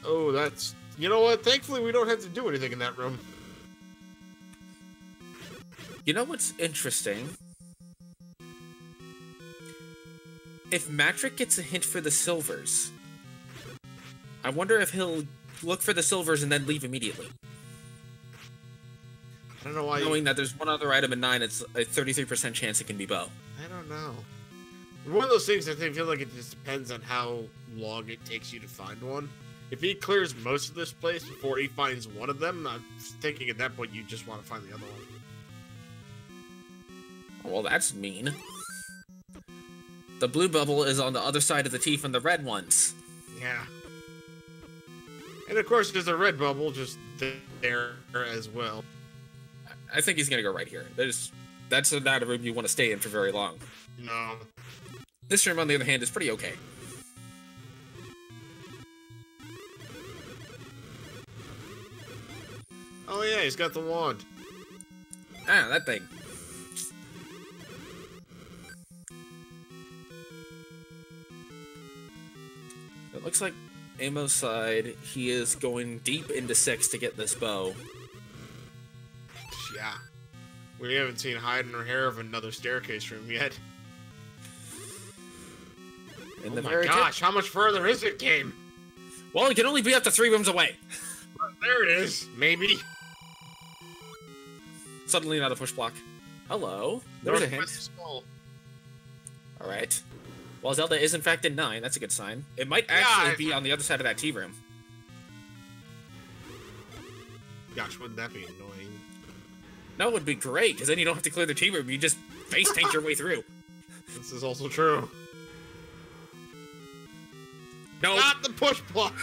Oh, that's... You know what? Thankfully, we don't have to do anything in that room. You know what's interesting? If Matrix gets a hint for the silvers, I wonder if he'll look for the silvers and then leave immediately. I don't know why. Knowing that there's one other item in 9, it's a 33% chance it can be Bo. I don't know. One of those things I feel like it just depends on how long it takes you to find one. If he clears most of this place before he finds one of them, I'm thinking at that point you just want to find the other one. Well, that's mean. The blue bubble is on the other side of the T from the red ones. Yeah. And of course, there's a red bubble just there as well. I think he's gonna go right here. That's not a room you want to stay in for very long. No. This room, on the other hand, is pretty okay. Oh yeah, he's got the wand. Ah, that thing. It looks like Amo's side, he is going deep into 6 to get this bow. Yeah. We haven't seen hide nor hair of another staircase room yet. In oh the my very gosh, how much further is it, game? Well, it can only be up to 3 rooms away. There it is. Maybe. Suddenly not a push block. Hello. There's a hint. Alright. Well, Zelda is in fact in 9. That's a good sign. It might actually be on the other side of that T room. Gosh, wouldn't that be annoying? No, it would be great, because then you don't have to clear the T room. You just face tank your way through. This is also true. No. Not the push block.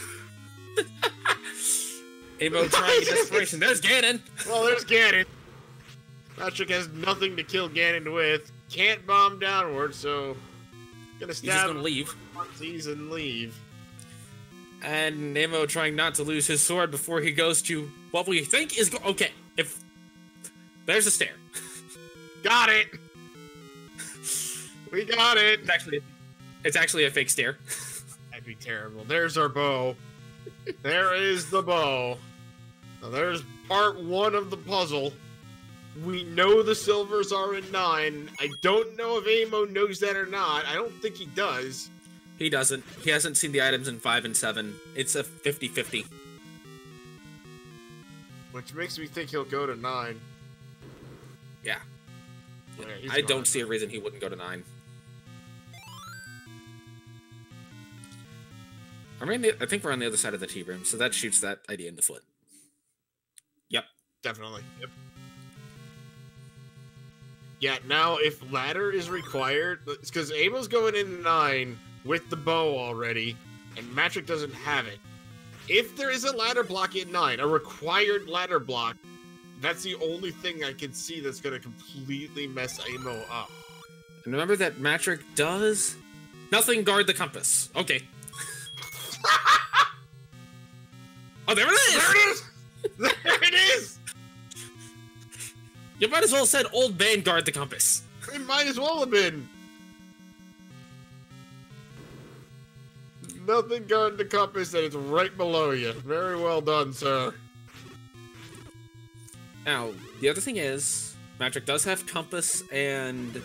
Amo trying desperation. There's Ganon. Well, there's Ganon. Patrick has nothing to kill Ganon with. Can't bomb downward, so gonna stab. He's just gonna leave. And leave. And Nemo trying not to lose his sword before he goes to what we think is okay. If there's a stair, got it. We got it. It's actually a fake stair. That'd be terrible. There's our bow. There is the bow. Now there's part 1 of the puzzle. We know the silvers are in 9. I don't know if Amo knows that or not. I don't think he does. He doesn't. He hasn't seen the items in 5 and 7. It's a 50-50. Which makes me think he'll go to 9. Yeah. Okay, I don't see a reason he wouldn't go to 9. I think we're on the other side of the T room, so that shoots that idea in the foot. Yep. Definitely. Yep. Yeah, now if ladder is required, it's because Amo's going in 9 with the bow already, and Matrix doesn't have it. If there is a ladder block in 9, a required ladder block, that's the only thing I can see that's going to completely mess Amo up. And remember that Matrix does nothing guard the compass. Okay. Oh, there it is! There it is! There it is! You might as well have said old man guard the compass. It might as well have been. Nothing guard the compass and it's right below you. Very well done, sir. Now, the other thing is, Matrix does have compass and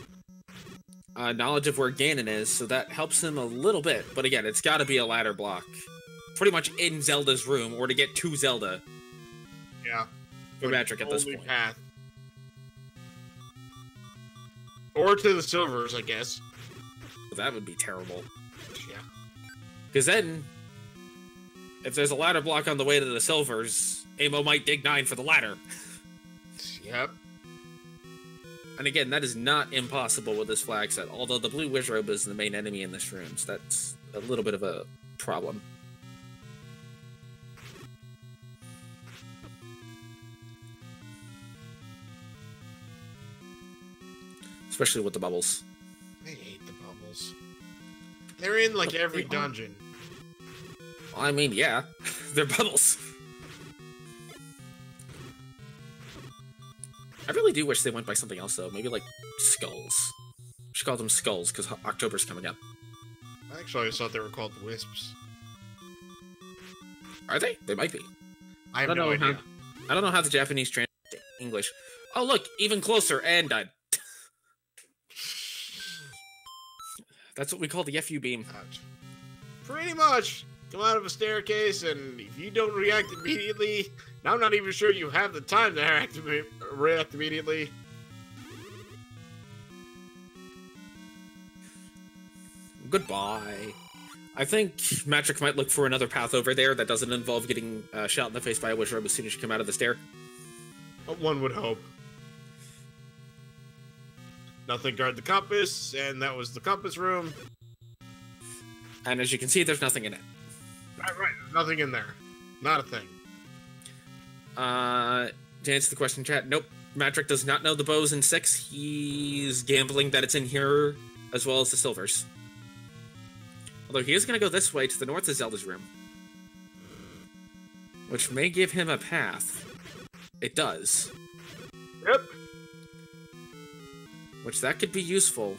knowledge of where Ganon is, so that helps him a little bit. But again, it's got to be a ladder block. Pretty much in Zelda's room, or to get to Zelda. Yeah. For Matrix at this point. Path. Or to the silvers, I guess. But that would be terrible. Yeah. Because then, if there's a ladder block on the way to the silvers, Amo might dig 9 for the ladder. Yep. And again, that is not impossible with this flag set, although the blue wizrobe is the main enemy in this room, so that's a little bit of a problem. especially with the bubbles. I hate the bubbles. They're in like every dungeon. Well, I mean, yeah, they're bubbles. I really do wish they went by something else, though. Maybe, like, skulls. We should call them skulls, because October's coming up. Actually, I just thought they were called wisps. Are they? They might be. I have no idea. I don't know how the Japanese translate to English. Oh, look, even closer, and died. That's what we call the FU beam. Ouch. Pretty much. Come out of a staircase, and if you don't react immediately, I'm not even sure you have the time to react immediately. Goodbye. I think Matrick might look for another path over there that doesn't involve getting shot in the face by a wizard as soon as you come out of the stair. One would hope. Nothing guard the compass, and that was the compass room. And as you can see, there's nothing in it. Right, there's nothing in there. Not a thing. To answer the question, chat, nope. Matrick does not know the bows in 6. He's gambling that it's in here, as well as the silvers. Although he is going to go this way to the north of Zelda's room. Which may give him a path. It does. Yep. Which that could be useful.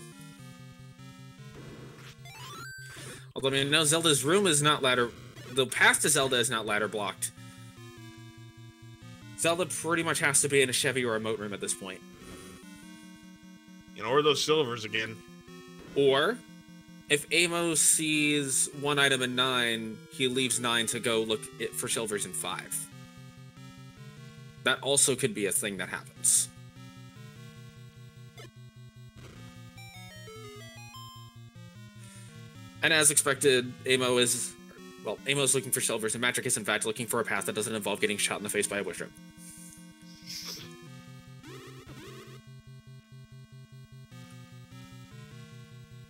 Although, I mean, no, Zelda's room is not ladder... The path to Zelda is not ladder blocked. Zelda pretty much has to be in a Chevy or a moat room at this point. Or those silvers again. Or, if Amos sees one item in 9, he leaves 9 to go look for silvers in 5. That also could be a thing that happens. And as expected, Amos looking for silvers, and Matrick is in fact looking for a path that doesn't involve getting shot in the face by a wizard.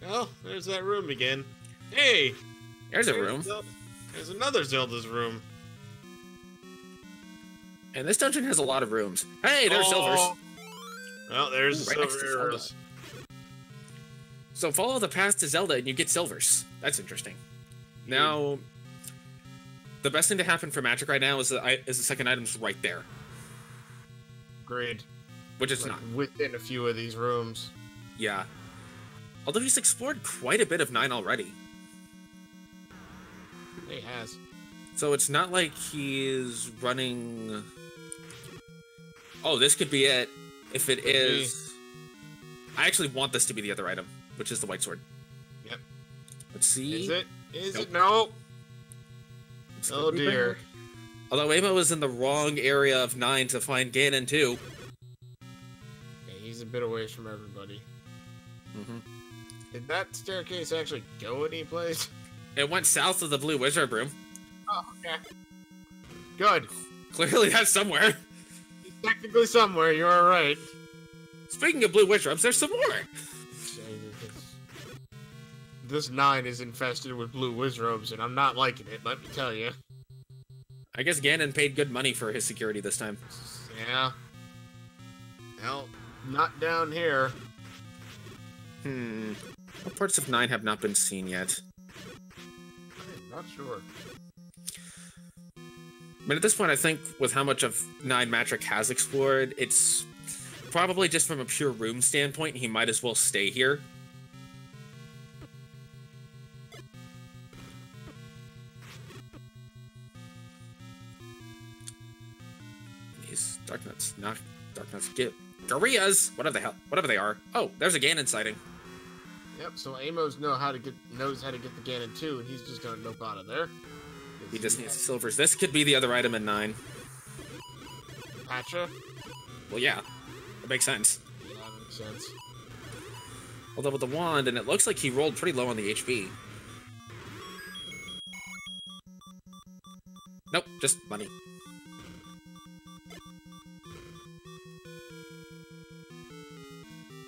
Oh, there's that room again. Hey! There's a room. There's another Zelda's room. And this dungeon has a lot of rooms. Hey, there's silvers. Well, there's right next to silvers. So follow the path to Zelda and you get silvers. That's interesting. Now, the best thing to happen for Matrick right now is the second item's right there. Agreed. Which is like not. Within a few of these rooms. Yeah. Although he's explored quite a bit of 9 already. He has. So it's not like he's running... Oh, this could be it. If it is... I actually want this to be the other item, which is the white sword. Yep. Let's see. Is it? Is it? No. Oh dear. Although Amo is in the wrong area of 9 to find Ganon too. Yeah, he's a bit away from everybody. Mm-hmm. Did that staircase actually go anyplace? It went south of the Blue Wizard Room. Oh, okay. Good. Clearly that's somewhere. Technically somewhere, you're right. Speaking of Blue Wizard Rooms, there's some more! This 9 is infested with blue wizrobes, and I'm not liking it, let me tell you. I guess Ganon paid good money for his security this time. Yeah. Well, not down here. What parts of 9 have not been seen yet? I'm not sure. But at this point, I think with how much of 9 Matrick has explored, it's probably just from a pure room standpoint, he might as well stay here. These Darknuts, not Darknuts, get Garias! Whatever they are. Oh, there's a Ganon sighting. Yep, so Amos knows how to get the Ganon too, and he's just gonna nope out of there. He just needs silvers. This could be the other item in 9. Patcha? Well, yeah. That makes sense. Yeah, that makes sense. Although with the wand, and it looks like he rolled pretty low on the HP. Nope, just money.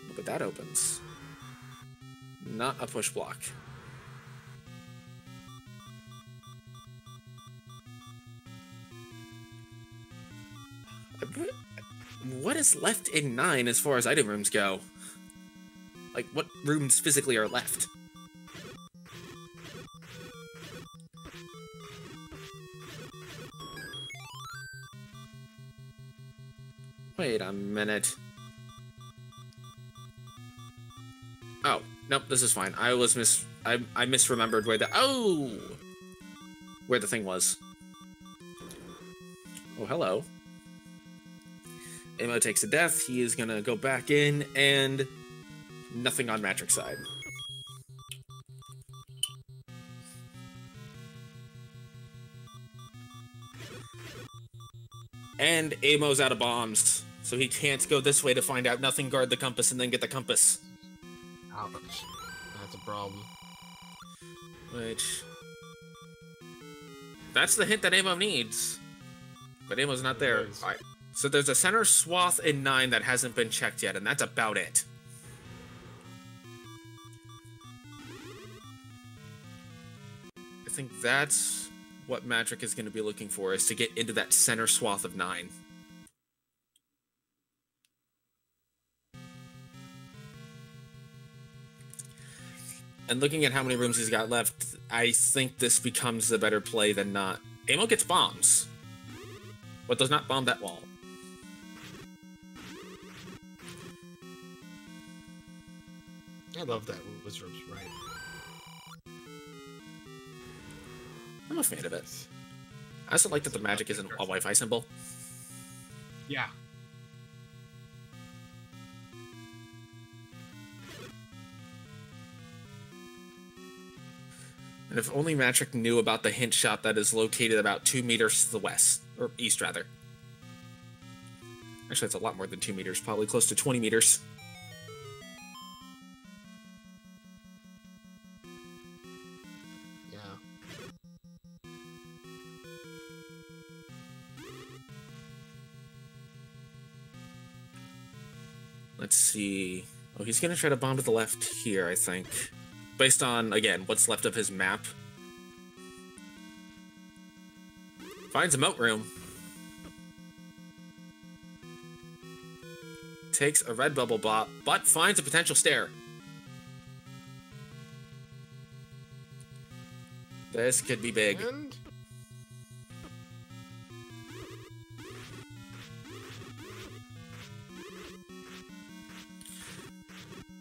Look at that opens. Not a push block. What is left in 9 as far as item rooms go? Like, what rooms physically are left? Wait a minute. Oh, nope, this is fine. I misremembered where where the thing was. Oh, hello. Amo takes a death. He is gonna go back in, and nothing on Matrix's side. And Amo's out of bombs, so he can't go this way to find out nothing, guard the compass, and then get the compass. Ouch. That's a problem. Which... That's the hint that Amo needs. But Amo's not there. Alright. So there's a center swath in 9 that hasn't been checked yet, and that's about it. I think that's what Matrix is going to be looking for, is to get into that center swath of 9. And looking at how many rooms he's got left, I think this becomes a better play than not. Amo gets bombs, but does not bomb that wall. I love that Wizard's right. I'm a fan of it. I also like that the magic isn't a Wi-Fi symbol. Yeah. And if only Matrix knew about the hint shot that is located about 2 meters to the west, or east rather. Actually, it's a lot more than 2 meters, probably close to 20 meters. Yeah. Let's see. Oh, he's gonna try to bomb to the left here, I think. Based on, again, what's left of his map. Finds a moat room. Takes a red bubble bot, but finds a potential stair. This could be big. And...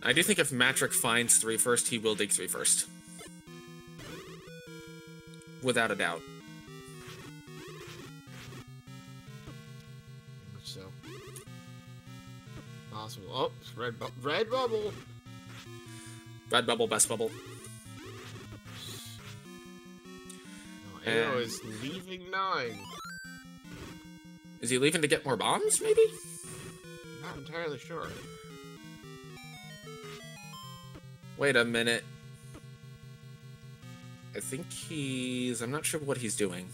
I do think if Matrix finds 3 first, he will dig 3 first. Without a doubt. Very much so. Possible. Oh, red bubble. Red bubble! Red bubble, best bubble. No, Arrow is leaving 9. Is he leaving to get more bombs, maybe? Not entirely sure. Wait a minute. I think I'm not sure what he's doing.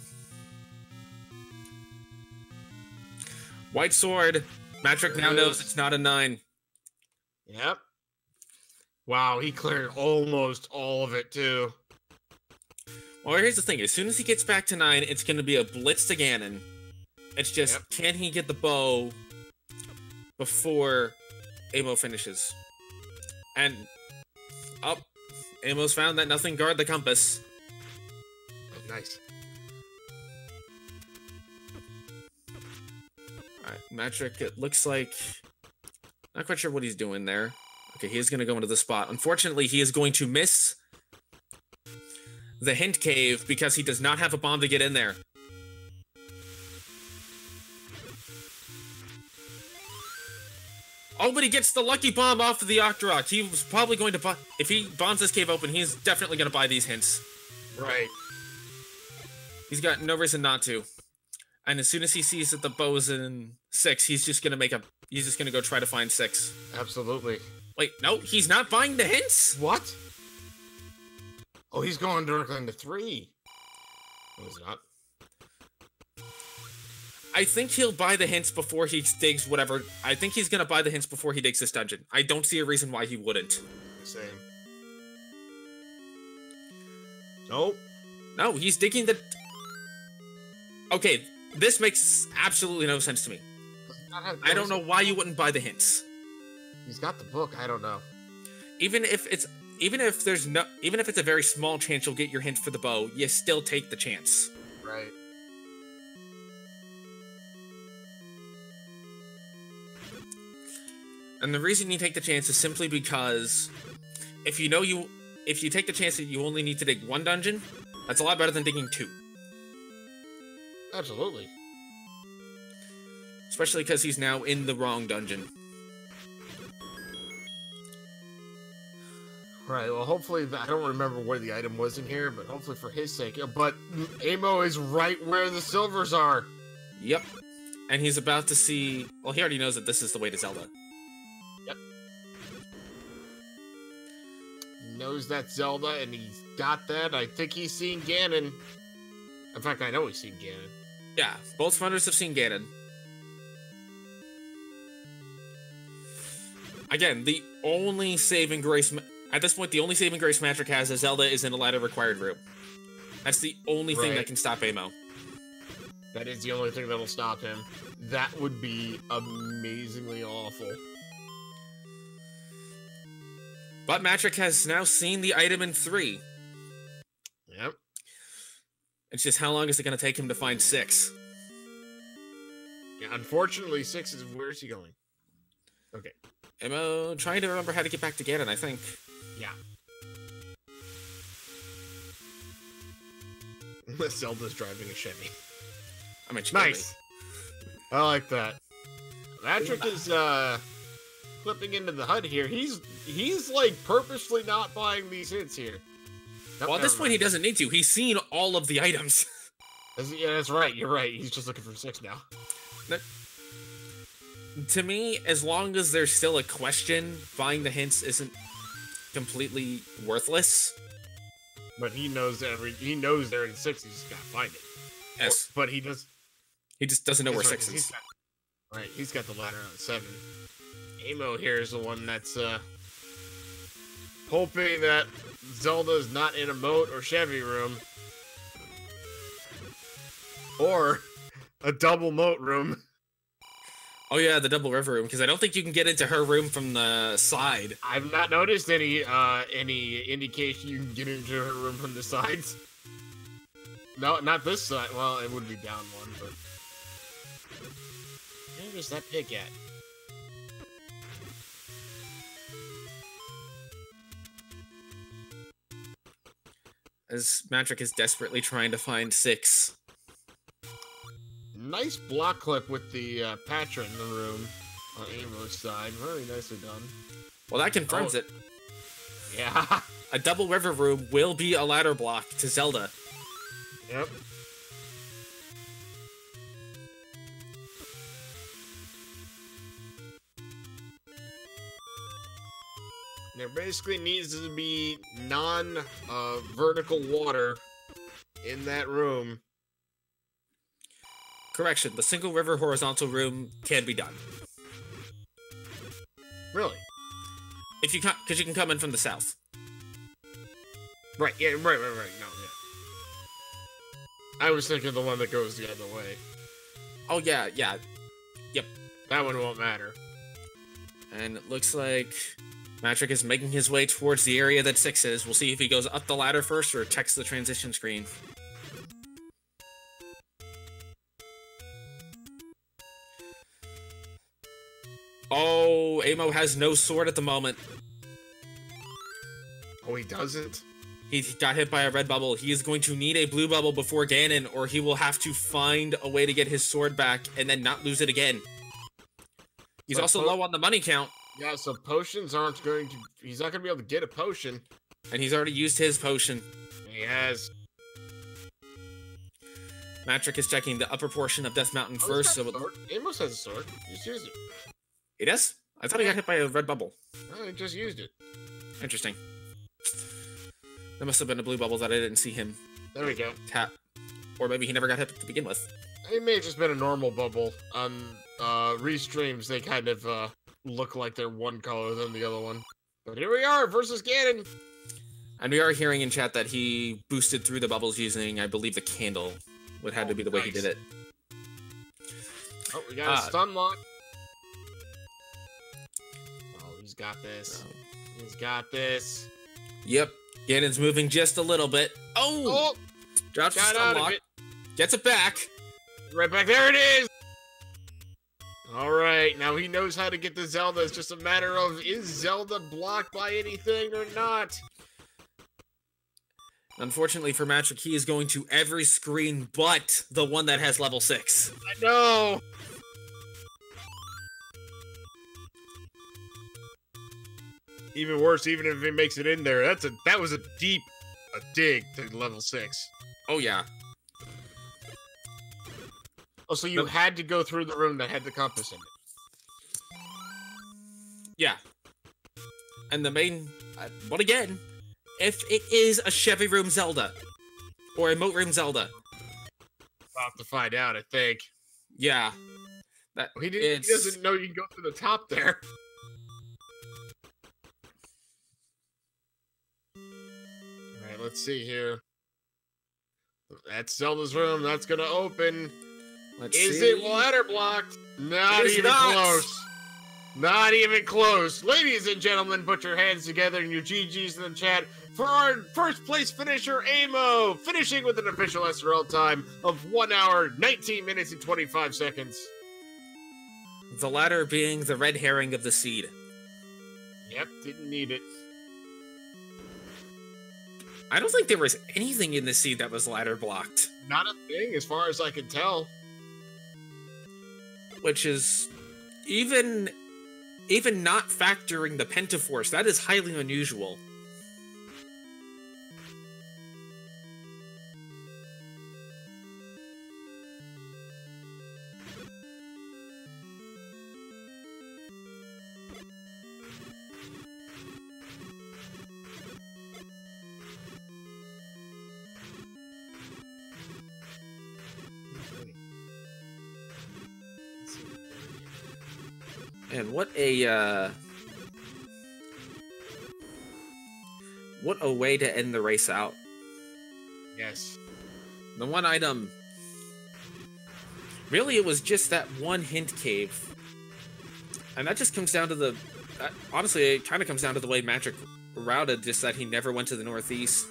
White sword. Matrix now knows it's not a 9. Yep. Wow, he cleared almost all of it, too. Well, here's the thing. As soon as he gets back to 9, it's going to be a blitz to Ganon. It's just, can he get the bow before Amo finishes? And... up. Amo's found that nothing guard the compass. Oh, nice. Alright, Matrix, it looks like... not quite sure what he's doing there. Okay, he is going to go into the spot. Unfortunately, he is going to miss the hint cave because he does not have a bomb to get in there. Oh, but he gets the lucky bomb off of the Octorok. He was probably going to buy... if he bombs this cave open, he's definitely going to buy these hints. Right. He's got no reason not to. And as soon as he sees that the bow's in 6, he's just going to make a... he's just going to go try to find 6. Absolutely. Wait, no, he's not buying the hints? What? Oh, he's going directly into 3. No, he's not. I think he'll buy the hints before he digs whatever... I think he's gonna buy the hints before he digs this dungeon. I don't see a reason why he wouldn't. Same. Nope. No, he's digging the... okay, this makes absolutely no sense to me. I don't know why you wouldn't buy the hints. He's got the book, I don't know. even if it's a very small chance you'll get your hint for the bow, you still take the chance. Right. And the reason you take the chance is simply because if you take the chance that you only need to dig one dungeon, that's a lot better than digging two. Absolutely. Especially because he's now in the wrong dungeon. Right, well, hopefully, I don't remember where the item was in here, but hopefully for his sake. But Amo is right where the silvers are. Yep. And he's about to see... Well, he already knows that this is the way to Zelda. Yep. He knows that's Zelda, and he's got that. I think he's seen Ganon. In fact, I know he's seen Ganon. Yeah, both runners have seen Ganon. Again, the only saving grace... At this point, the only saving grace Matrick has is Zelda is in a ladder required room. That's the only thing that can stop Amo. That is the only thing that'll stop him. That would be amazingly awful. But Matrick has now seen the item in 3. Yep. It's just how long is it going to take him to find 6? Yeah, unfortunately, 6 is... Where's he going? Okay. Amo trying to remember how to get back to Ganon, I think. Yeah. Zelda's driving a Chevy. I mean, nice. I like that. Matrick is flipping into the HUD here. He's like purposely not buying these hits here. Nope, well, at this point, he doesn't need to. He's seen all of the items. Yeah, that's right. You're right. He's just looking for 6 now. To me, as long as there's still a question, buying the hints isn't completely worthless. But he knows they're in 6. He's just gotta find it. Yes, but he just doesn't know where 6 is. He's got the ladder on 7. Amo here is the one that's hoping that Zelda's not in a moat or Chevy room. Or a double moat room. Oh yeah, the double river room, because I don't think you can get into her room from the side. I've not noticed any indication you can get into her room from the sides. No, not this side. Well, it would be down one, but... Where's that pig at? As Matrick is desperately trying to find 6. Nice block clip with the Patra in the room on Amo's side. Very nicely done. Well, that confirms it. Yeah. A double river room will be a ladder block to Zelda. Yep. There basically needs to be non-vertical water in that room. Correction, the single river horizontal room can be done. Really? If you because you can come in from the south. Right, yeah, right, no, yeah. I was thinking the one that goes the other way. Oh, yeah, yep. That one won't matter. And it looks like Matrick is making his way towards the area that 6 is. We'll see if he goes up the ladder first or checks the transition screen. Oh, Amo has no sword at the moment. Oh, he doesn't? He got hit by a red bubble. He is going to need a blue bubble before Ganon, or he will have to find a way to get his sword back and then not lose it again. He's also low on the money count. Yeah, so potions aren't going to... He's not going to be able to get a potion. And he's already used his potion. He has. Matrick is checking the upper portion of Death Mountain first. So Amos has a sword. He just used it. He does? I thought he got hit by a red bubble. No, he just used it. Interesting. There must have been a blue bubble that I didn't see him There we go. tap. Or maybe he never got hit to begin with. It may have just been a normal bubble. On restreams, they kind of look like they're one color than the other one. But here we are versus Ganon. And we are hearing in chat that he boosted through the bubbles using, I believe, the candle. Would have to be the way he did it. Oh, we got a stun lock. Oh, he's got this. He's got this. Yep. Ganon's moving just a little bit. Oh! Drops got just out of unlock. it. Gets it back. Right back. There it is. All right. Now he knows how to get to Zelda. It's just a matter of, is Zelda blocked by anything or not? Unfortunately for Patrick, he is going to every screen but the one that has level 6. I know. Even worse, even if he makes it in there, that was a deep dig to level 6. Oh yeah. Oh, so you had to go through the room that had the compass in it. Yeah. And the main, but again, if it is a Chevy Room Zelda or a Moat Room Zelda, I'll have to find out, I think. Yeah. He doesn't know you can go through the top there. Alright, let's see here. That's Zelda's room. That's gonna open. Is it ladder blocked? Not even close. Not even close. Ladies and gentlemen, put your hands together and your GGs in the chat for our first place finisher, Amo, finishing with an official SRL time of 1 hour, 19 minutes, and 25 seconds. The ladder being the red herring of the seed. Yep, didn't need it. I don't think there was anything in the seed that was ladder blocked. Not a thing, as far as I can tell. Which is, even not factoring the Pentaforce, that is highly unusual. And what a way to end the race out. Yes. The one item, really it was just that one hint cave. And that just comes down to the, honestly, it kind of comes down to the way Magic routed, just that he never went to the northeast,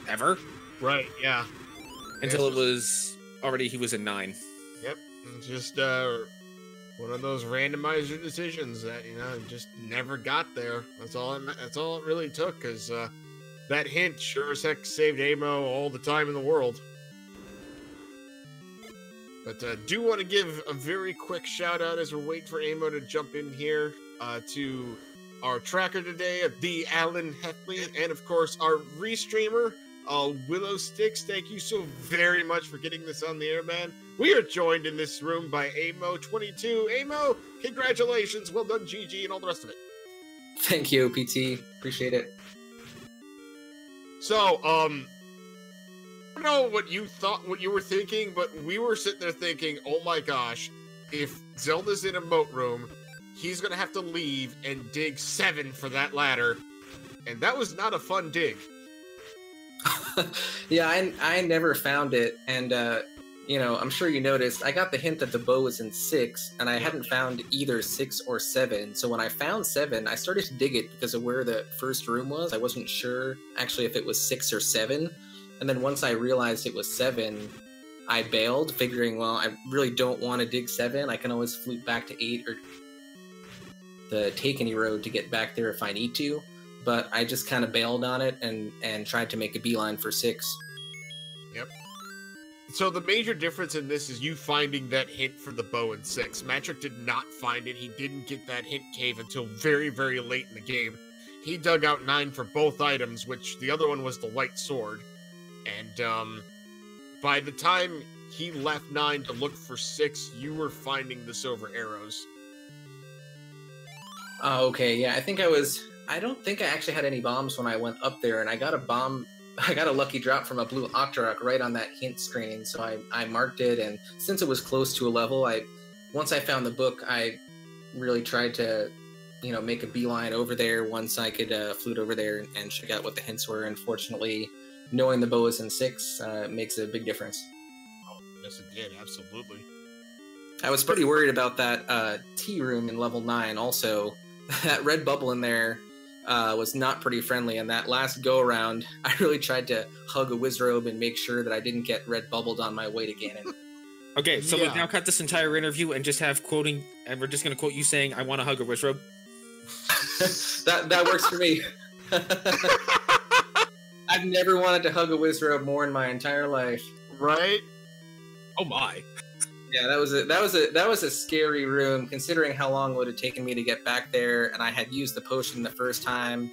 ever. Right, yeah. Until it was, already he was in 9. Yep, just, one of those randomizer decisions that, you know, just never got there. That's all it really took, because that hint sure as heck saved Amo all the time in the world. But do want to give a very quick shout out as we're waiting for Amo to jump in here to our tracker today, the Alan Heffley, and of course our restreamer, Willow Sticks. Thank you so very much for getting this on the air, man. We are joined in this room by Amo22. Amo, congratulations, well done, GG, and all the rest of it. Thank you, PT. Appreciate it. So, I don't know what you thought, what you were thinking, but we were sitting there thinking, oh my gosh, if Zelda's in a moat room, he's gonna have to leave and dig 7 for that ladder, and that was not a fun dig. Yeah, I never found it, and you know, I'm sure you noticed, I got the hint that the bow was in 6, and I hadn't found either 6 or 7, so when I found 7, I started to dig it because of where the first room was. I wasn't sure, actually, if it was 6 or 7, and then once I realized it was 7, I bailed, figuring, well, I really don't want to dig 7, I can always flute back to 8 or the Take Any Road to get back there if I need to, but I just kind of bailed on it and tried to make a beeline for 6. Yep. So the major difference in this is you finding that hint for the bow in 6. Matrick did not find it. He didn't get that hint cave until very, very late in the game. He dug out 9 for both items, which the other one was the white sword. And by the time he left 9 to look for 6, you were finding the silver arrows. Oh, okay, yeah, I don't think I actually had any bombs when I went up there, and I got a bomb, I got a lucky drop from a blue Octorok right on that hint screen, so I marked it, and since it was close to a level, once I found the book, I really tried to, you know, make a beeline over there once I could flute over there and check out what the hints were. Unfortunately, knowing the bow is in 6 makes a big difference. Oh, yes it did, absolutely. I was pretty worried about that T room in level 9 also. That red bubble in there, was not pretty friendly. And that last go around, I really tried to hug a Wizrobe and make sure that I didn't get red bubbled on my way to Ganon. Okay, so we've now cut this entire interview and just have quoting, and we're just going to quote you saying, "I want to hug a Wizrobe." that works for me. I've never wanted to hug a Wizrobe more in my entire life. Right? Oh my. Yeah, that was a scary room, considering how long it would have taken me to get back there, and I had used the potion the first time,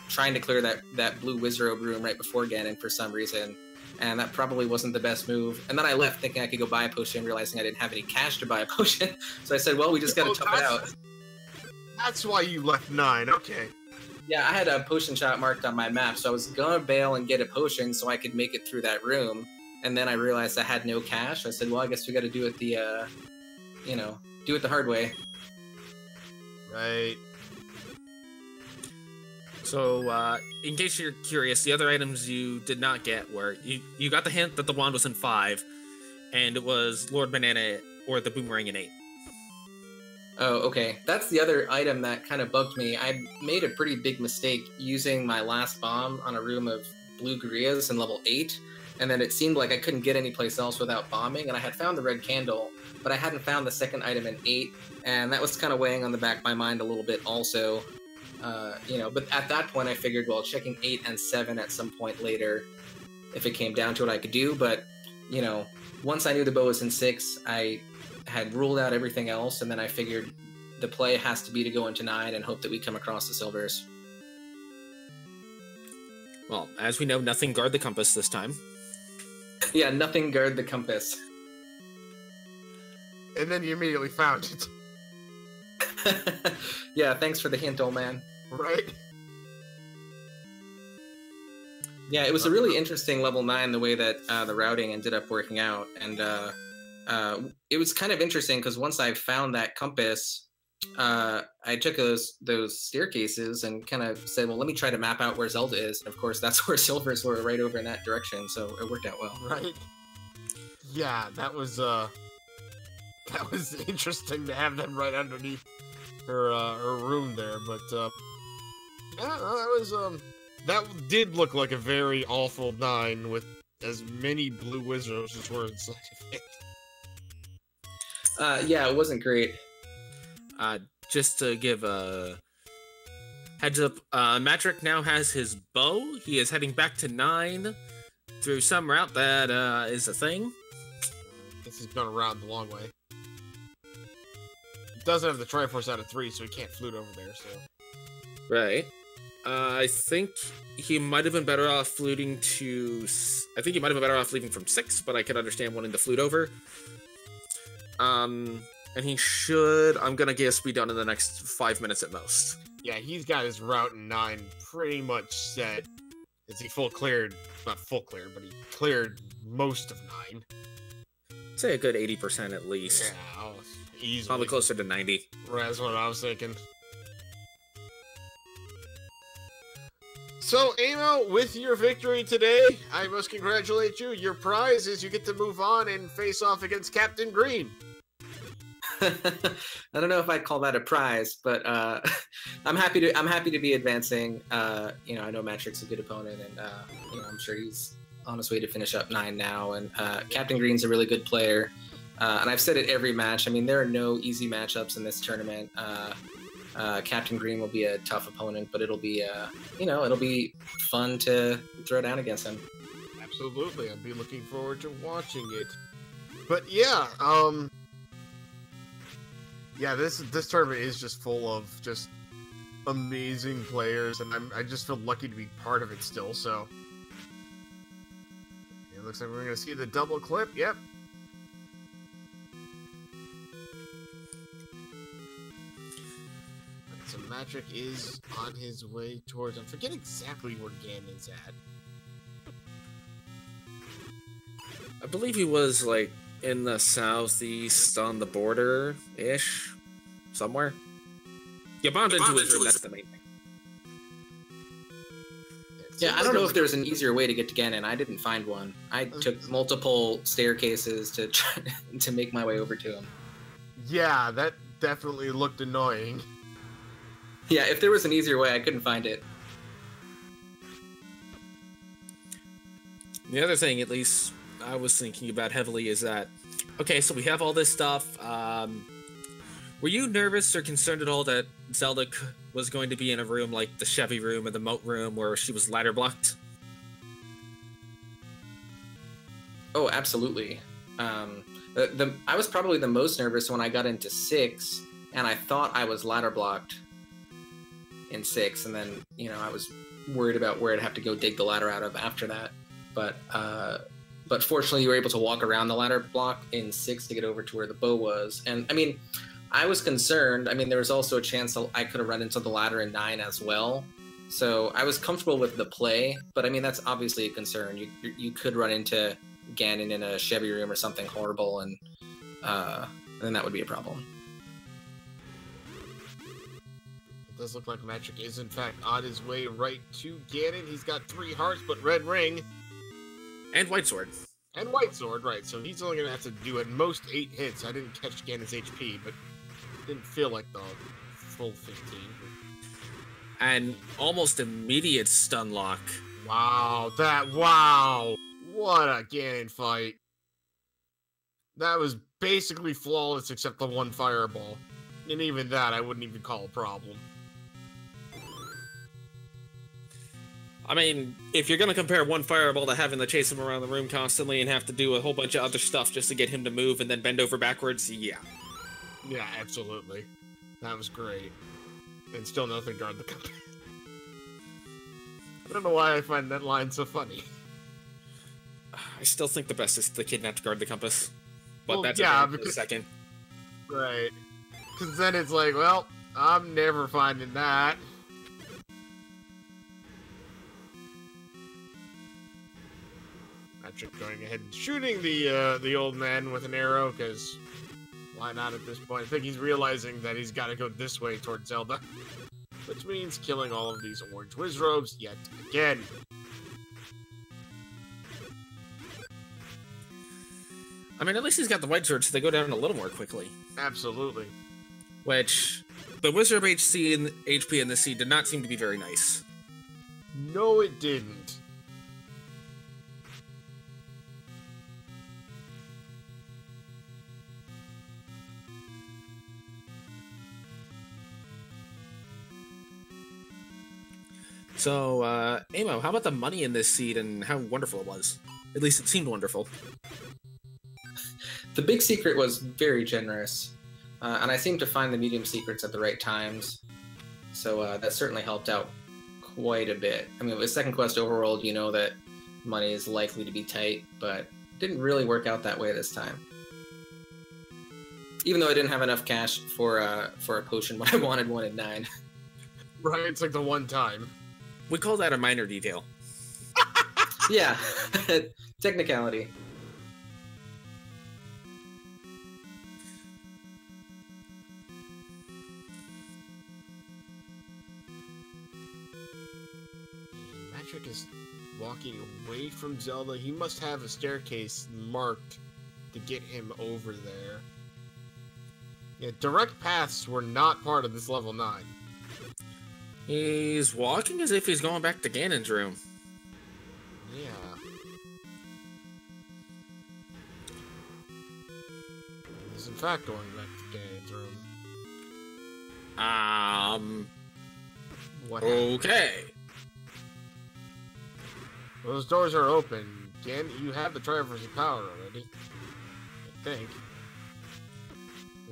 trying to clear that blue Wizrobe room right before Ganon for some reason, and that probably wasn't the best move. And then I left thinking I could go buy a potion, realizing I didn't have any cash to buy a potion, so I said, well, we just gotta tough it out. That's why you left 9, okay. Yeah, I had a potion shop marked on my map, so I was gonna bail and get a potion so I could make it through that room. And then I realized I had no cash. I said, well, I guess we got to do it the, do it the hard way. Right. So, in case you're curious, the other items you did not get were, you got the hint that the wand was in 5, and it was Lord Banana or the boomerang in 8. Oh, okay. That's the other item that kind of bugged me. I made a pretty big mistake using my last bomb on a room of blue Gurias in level 8. And then it seemed like I couldn't get anyplace else without bombing, and I had found the red candle, but I hadn't found the second item in 8, and that was kind of weighing on the back of my mind a little bit also. But at that point I figured, well, checking 8 and 7 at some point later, if it came down to it, I could do, but, once I knew the bow was in 6, I had ruled out everything else, and then I figured the play has to be to go into 9 and hope that we come across the silvers. Well, as we know, nothing guard the compass this time. Yeah, nothing guard the compass. And then you immediately found it. Yeah, thanks for the hint, old man. Right? Yeah, it was a really interesting level 9, the way that the routing ended up working out. And it was kind of interesting, because once I found that compass, I took those staircases and kind of said, well, let me try to map out where Zelda is. And of course, that's where silvers were, right over in that direction, so it worked out well. Right? Yeah, that was interesting to have them right underneath her room there, but that did look like a very awful 9 with as many blue Wizards as were inside of it. Yeah, it wasn't great. Just to give a heads up, Matrick now has his bow. He is heading back to 9 through some route that is a thing. Guess he's gone around the long way. He doesn't have the Triforce out of 3, so he can't flute over there, so... Right. I think he might have been better off fluting to... I think he might have been better off leaving from 6, but I could understand wanting to flute over. And he should, I'm gonna guess, be done in the next 5 minutes at most. Yeah, he's got his route in 9 pretty much set. Is he full cleared? Not full cleared, but he cleared most of 9. Say a good 80% at least. Yeah, easily. Probably closer to 90. Right, that's what I was thinking. So, Amo, with your victory today, I must congratulate you. Your prize is you get to move on and face off against Captain Green. I don't know if I'd call that a prize, but I'm happy to be advancing. I know Matrick's a good opponent, and I'm sure he's on his way to finish up 9 now. And Captain Green's a really good player, and I've said it every match. I mean, there are no easy matchups in this tournament. Captain Green will be a tough opponent, but it'll be it'll be fun to throw down against him. Absolutely, I'd be looking forward to watching it. But yeah, yeah, this tournament is just full of just amazing players, and I just feel lucky to be part of it still. So it looks like we're gonna see the double clip. Yep. So Matrick is on his way towards. I forget exactly where Ganon's at. I believe he was like in the southeast on the border-ish, somewhere. You bombed into his room, that's the main thing. Yeah, I don't know if there's an easier way to get to Ganon. I didn't find one. I took multiple staircases to try to make my way over to him. Yeah, that definitely looked annoying. Yeah, if there was an easier way, I couldn't find it. The other thing, at least I was thinking about heavily, is that, okay, so we have all this stuff. Were you nervous or concerned at all that Zelda was going to be in a room like the Chevy room or the Moat room where she was ladder blocked? Oh, absolutely. I was probably the most nervous when I got into 6, and I thought I was ladder blocked in 6, and then, you know, I was worried about where I'd have to go dig the ladder out of after that. But fortunately, you were able to walk around the ladder block in 6 to get over to where the bow was. And, I mean, I was concerned. I mean, there was also a chance I could have run into the ladder in 9 as well. So I was comfortable with the play, but, I mean, that's obviously a concern. You could run into Ganon in a Chevy room or something horrible, and then that would be a problem. It does look like Magic is, in fact, on his way right to Ganon. He's got 3 hearts, but red ring. And White Sword. And White Sword, right. So he's only going to have to do at most 8 hits. I didn't catch Ganon's HP, but didn't feel like the full 15. And almost immediate stun lock. Wow, wow. What a Ganon fight. That was basically flawless except the one fireball. And even that I wouldn't even call a problem. I mean, if you're going to compare one fireball to having to chase him around the room constantly and have to do a whole bunch of other stuff just to get him to move and then bend over backwards, yeah. Yeah, absolutely. That was great. And still nothing guard the company. I don't know why I find that line so funny. I still think the best is the kid not to guard the compass. But Well, that's yeah, a because- second. Right. Because then it's like, well, I'm never finding that. Patrick going ahead and shooting the old man with an arrow, because why not at this point? I think he's realizing that he's got to go this way towards Zelda. Which means killing all of these orange Wizrobes yet again. I mean, at least he's got the White Sword, so they go down a little more quickly. Absolutely. Which, the Wizard HP in this seed did not seem to be very nice. No, it didn't. So, Amo, how about the money in this seed and how wonderful it was? At least it seemed wonderful. The big secret was very generous, and I seemed to find the medium secrets at the right times, so that certainly helped out quite a bit. I mean, with Second Quest Overworld, you know that money is likely to be tight, but it didn't really work out that way this time. Even though I didn't have enough cash for a potion when I wanted one at 9. Right, it's like the one time. We call that a minor detail. Yeah, technicality. Patrick is walking away from Zelda. He must have a staircase marked to get him over there. Yeah, direct paths were not part of this level 9. He's walking as if he's going back to Ganon's room. Yeah. He's in fact going back to Ganon's room. What happened? Okay. Those doors are open. Again, you have the Triforce of power already. I think.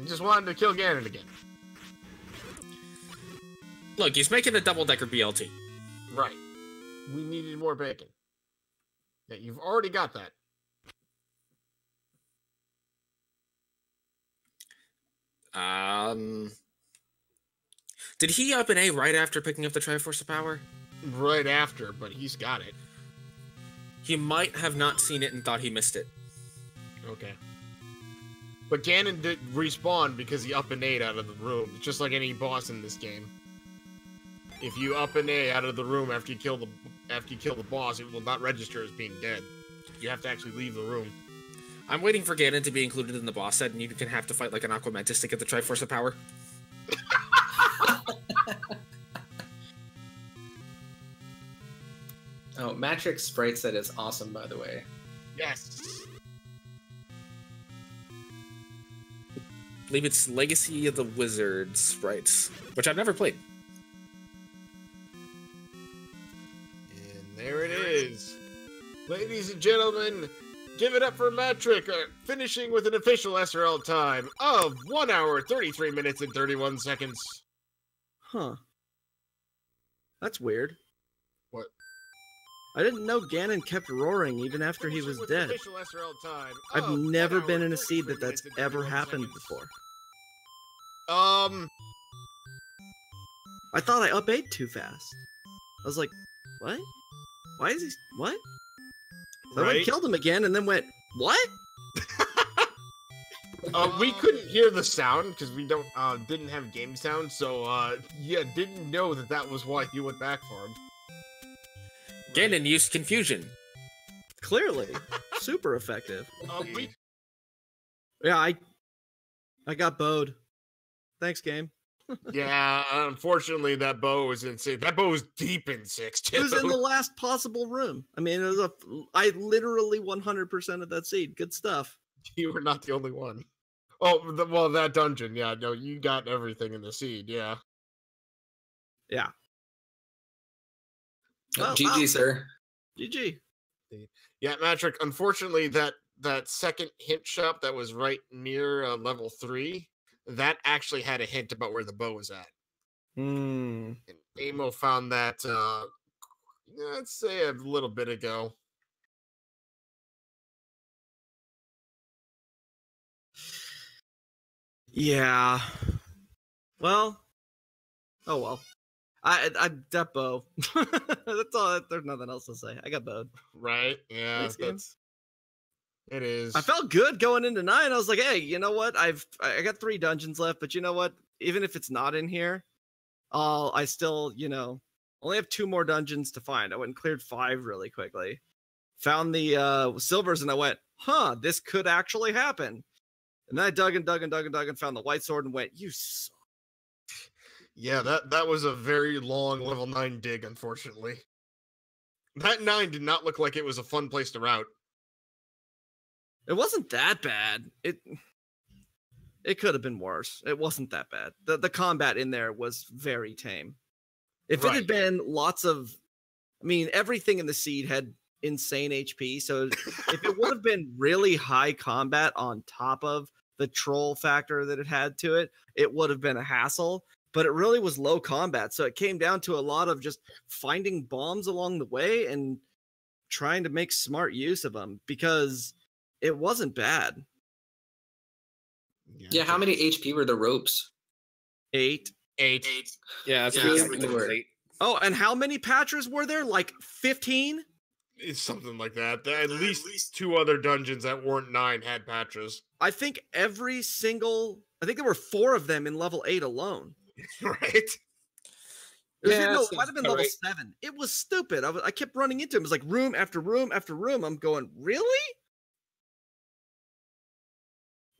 You just wanted to kill Ganon again. Look, he's making a double-decker BLT. Right. We needed more bacon. Yeah, you've already got that. Did he up an A right after picking up the Triforce of Power? Right after, but he's got it. He might have not seen it and thought he missed it. Okay. But Ganon did respawn because he up and A'd out of the room. It's just like any boss in this game. If you up and A out of the room after you kill the boss, it will not register as being dead. You have to actually leave the room. I'm waiting for Ganon to be included in the boss set, and you can have to fight like an Aquamantis to get the Triforce of Power. Oh, Matrix sprite set is awesome, by the way. Yes. I believe it's Legacy of the Wizard sprites, which I've never played. And there it is. Ladies and gentlemen, give it up for Matrick, finishing with an official SRL time of 1 hour, 33 minutes, and 31 seconds. Huh. That's weird. What? I didn't know Ganon kept roaring even after he was dead. Official SRL time I've of never 1 been hour, in a seed 33 that's minutes, and ever 31 happened seconds. before. I thought I up-8 too fast. I was like, what? Why is he... What? So I Right? killed him again and then went, what? We couldn't hear the sound because we didn't have game sound, so yeah, didn't know that was why you went back for him. Ganon used confusion. Clearly. Super effective. We Yeah, I got bowed. Thanks, game. Yeah, unfortunately, that bow was insane. That bow was deep in 6, too. It was in the last possible room. I mean, I literally 100% of that seed. Good stuff. You were not the only one. Oh, well, that dungeon. Yeah, no, you got everything in the seed. Yeah. Yeah. Well, GG, sir. GG. Yeah, Matrick, unfortunately, that second hint shop that was right near level 3, that actually had a hint about where the bow was at. Hmm. And Amo found that, let's say a little bit ago. Yeah. Well. Oh well. I that bow. That's all. There's nothing else to say. I got bowed. Right? Yeah, Thanks, game. it is. I felt good going into 9. I was like, hey, you know what? I got 3 dungeons left, but you know what? Even if it's not in here, I still, only have 2 more dungeons to find. I went and cleared 5 really quickly. Found the silvers, and I went, huh, this could actually happen. And then I dug and found the white sword and went, you suck. Yeah, that was a very long level 9 dig, unfortunately. That 9 did not look like it was a fun place to route. It wasn't that bad. It could have been worse. It wasn't that bad. The combat in there was very tame. If it had been lots of... I mean, everything in the seed had insane HP, so if it would have been really high combat on top of the troll factor that it had to it, it would have been a hassle. But it really was low combat, so it came down to a lot of just finding bombs along the way and trying to make smart use of them, because it wasn't bad. Yeah, how many HP were the ropes? 8. 8. Yeah, that's Yeah, what everything was 8. Oh, and how many Patras were there? Like 15? It's something like that. At least 2 other dungeons that weren't 9 had Patras. I think there were 4 of them in level 8 alone. Right? It might have been level right. 7. It was stupid. I kept running into him. It was like room after room after room. I'm going, really?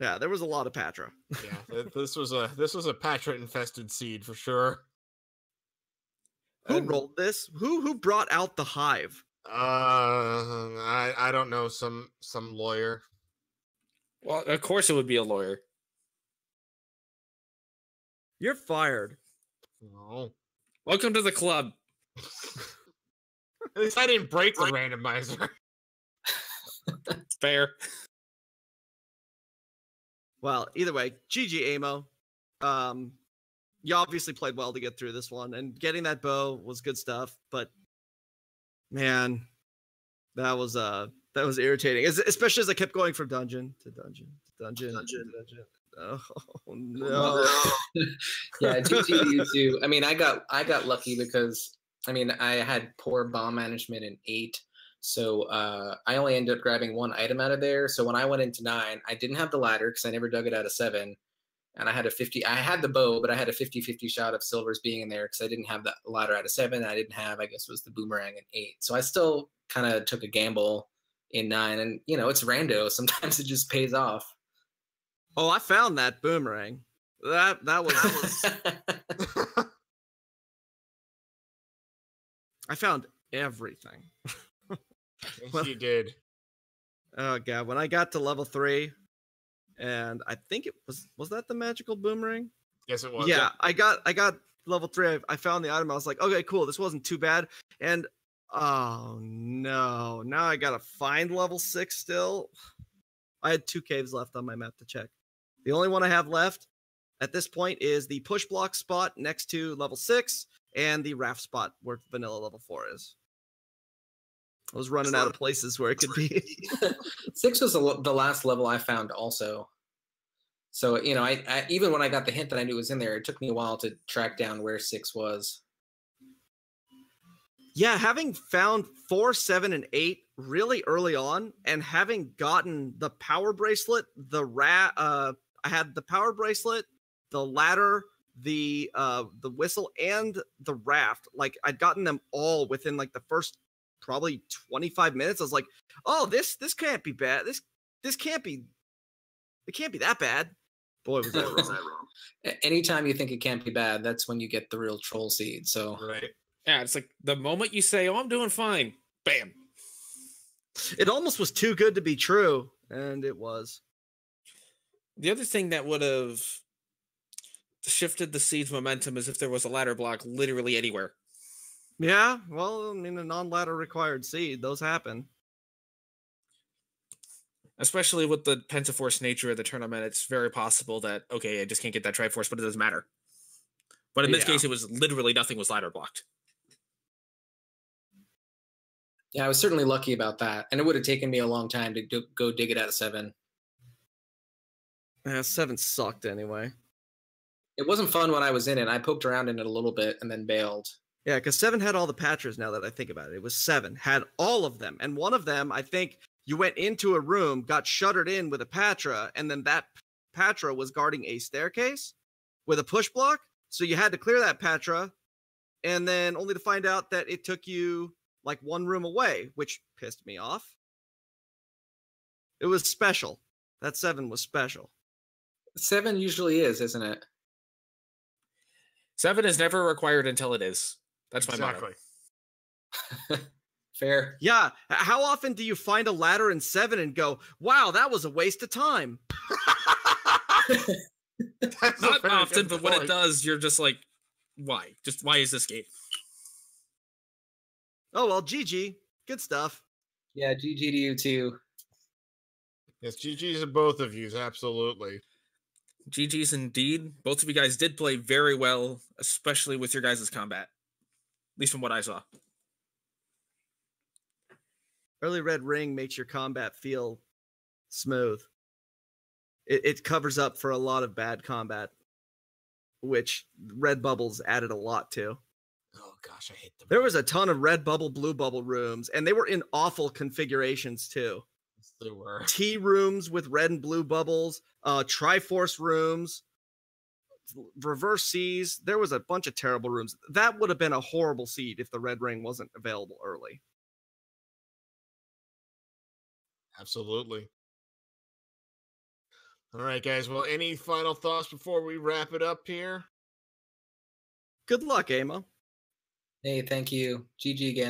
Yeah, there was a lot of Patra. Yeah, this was a Patra infested seed for sure. Who And, rolled this? Who brought out the hive? I don't know, some lawyer. Well, of course it would be a lawyer. You're fired. No. Welcome to the club. At least I didn't break the randomizer. Fair. Well, either way, GG Amo. You obviously played well to get through this one, and getting that bow was good stuff. But man, that was irritating, especially as I kept going from dungeon to dungeon to dungeon to dungeon. Oh no! Yeah, GG to you too. I mean, I got lucky because I had poor bomb management in 8. So I only ended up grabbing 1 item out of there. So when I went into 9, I didn't have the ladder because I never dug it out of 7. And I had the bow, but I had a 50-50 shot of silvers being in there because I didn't have the ladder out of 7. I didn't have, I guess, was the boomerang in 8. So I still kind of took a gamble in 9. And, it's rando. Sometimes it just pays off. Oh, I found that boomerang. That was I found everything. Yes, Well, you did. oh god, when I got to level 3, and I think it was that the magical boomerang? Yes, it was. Yeah, I got level 3. I found the item. I was like, okay, cool. This wasn't too bad. And oh no, now I gotta find level 6 still. I had 2 caves left on my map to check. The only one I have left at this point is the push block spot next to level 6 and the raft spot where vanilla level 4 is. I was running out of places where it could be. 6 was the last level I found also. So, you know, I even when I got the hint that I knew it was in there, it took me a while to track down where 6 was. Yeah, having found 4, 7, and 8 really early on, and having gotten the power bracelet, I had the power bracelet, the ladder, the whistle, and the raft. Like, I'd gotten them all within like the first probably 25 minutes. I was like, oh, this can't be bad. This can't be. It can't be that bad. Boy, was that wrong. Anytime you think it can't be bad, that's when you get the real troll seed. So Right. Yeah, it's like the moment you say, "Oh, I'm doing fine," bam. It almost was too good to be true, and it was. The other thing that would have shifted the seed's momentum is if there was a ladder block literally anywhere. Yeah, well, I mean, a non-ladder required seed, those happen. Especially with the Pentaforce nature of the tournament, it's very possible that, okay, I just can't get that Triforce, but it doesn't matter. But in this case, it was literally nothing was ladder blocked. yeah, I was certainly lucky about that. And it would have taken me a long time to go dig it at 7. Yeah, 7 sucked anyway. It wasn't fun when I was in it. I poked around in it a little bit and then bailed. Yeah, because 7 had all the Patras now that I think about it. It was 7, had all of them. And one of them, I think, you went into a room, got shuttered in with a Patra, and then that Patra was guarding a staircase with a push block. So you had to clear that Patra, and then only to find out that it took you like one room away, which pissed me off. It was special. That 7 was special. 7 usually is, isn't it? 7 is never required until it is. That's my motto. Fair. Yeah. How often do you find a ladder in 7 and go, wow, that was a waste of time? Not often, but when it does, you're just like, why? Just why is this game? Oh, well, GG. Good stuff. Yeah, GG to you too. Yes, GG's to both of you, absolutely. GG's indeed. Both of you guys did play very well, especially with your guys' combat. At least from what I saw. Early red ring makes your combat feel smooth. It covers up for a lot of bad combat, which red bubbles added a lot to. Oh gosh, I hate them. There was a ton of red bubble, blue bubble rooms, and they were in awful configurations too. Yes, they were. T rooms with red and blue bubbles, Triforce rooms, reverse C's. There was a bunch of terrible rooms. That would have been a horrible seed if the red ring wasn't available early. Absolutely. All right, guys. Well, any final thoughts before we wrap it up here? Good luck, Amo. Hey, thank you. GG again.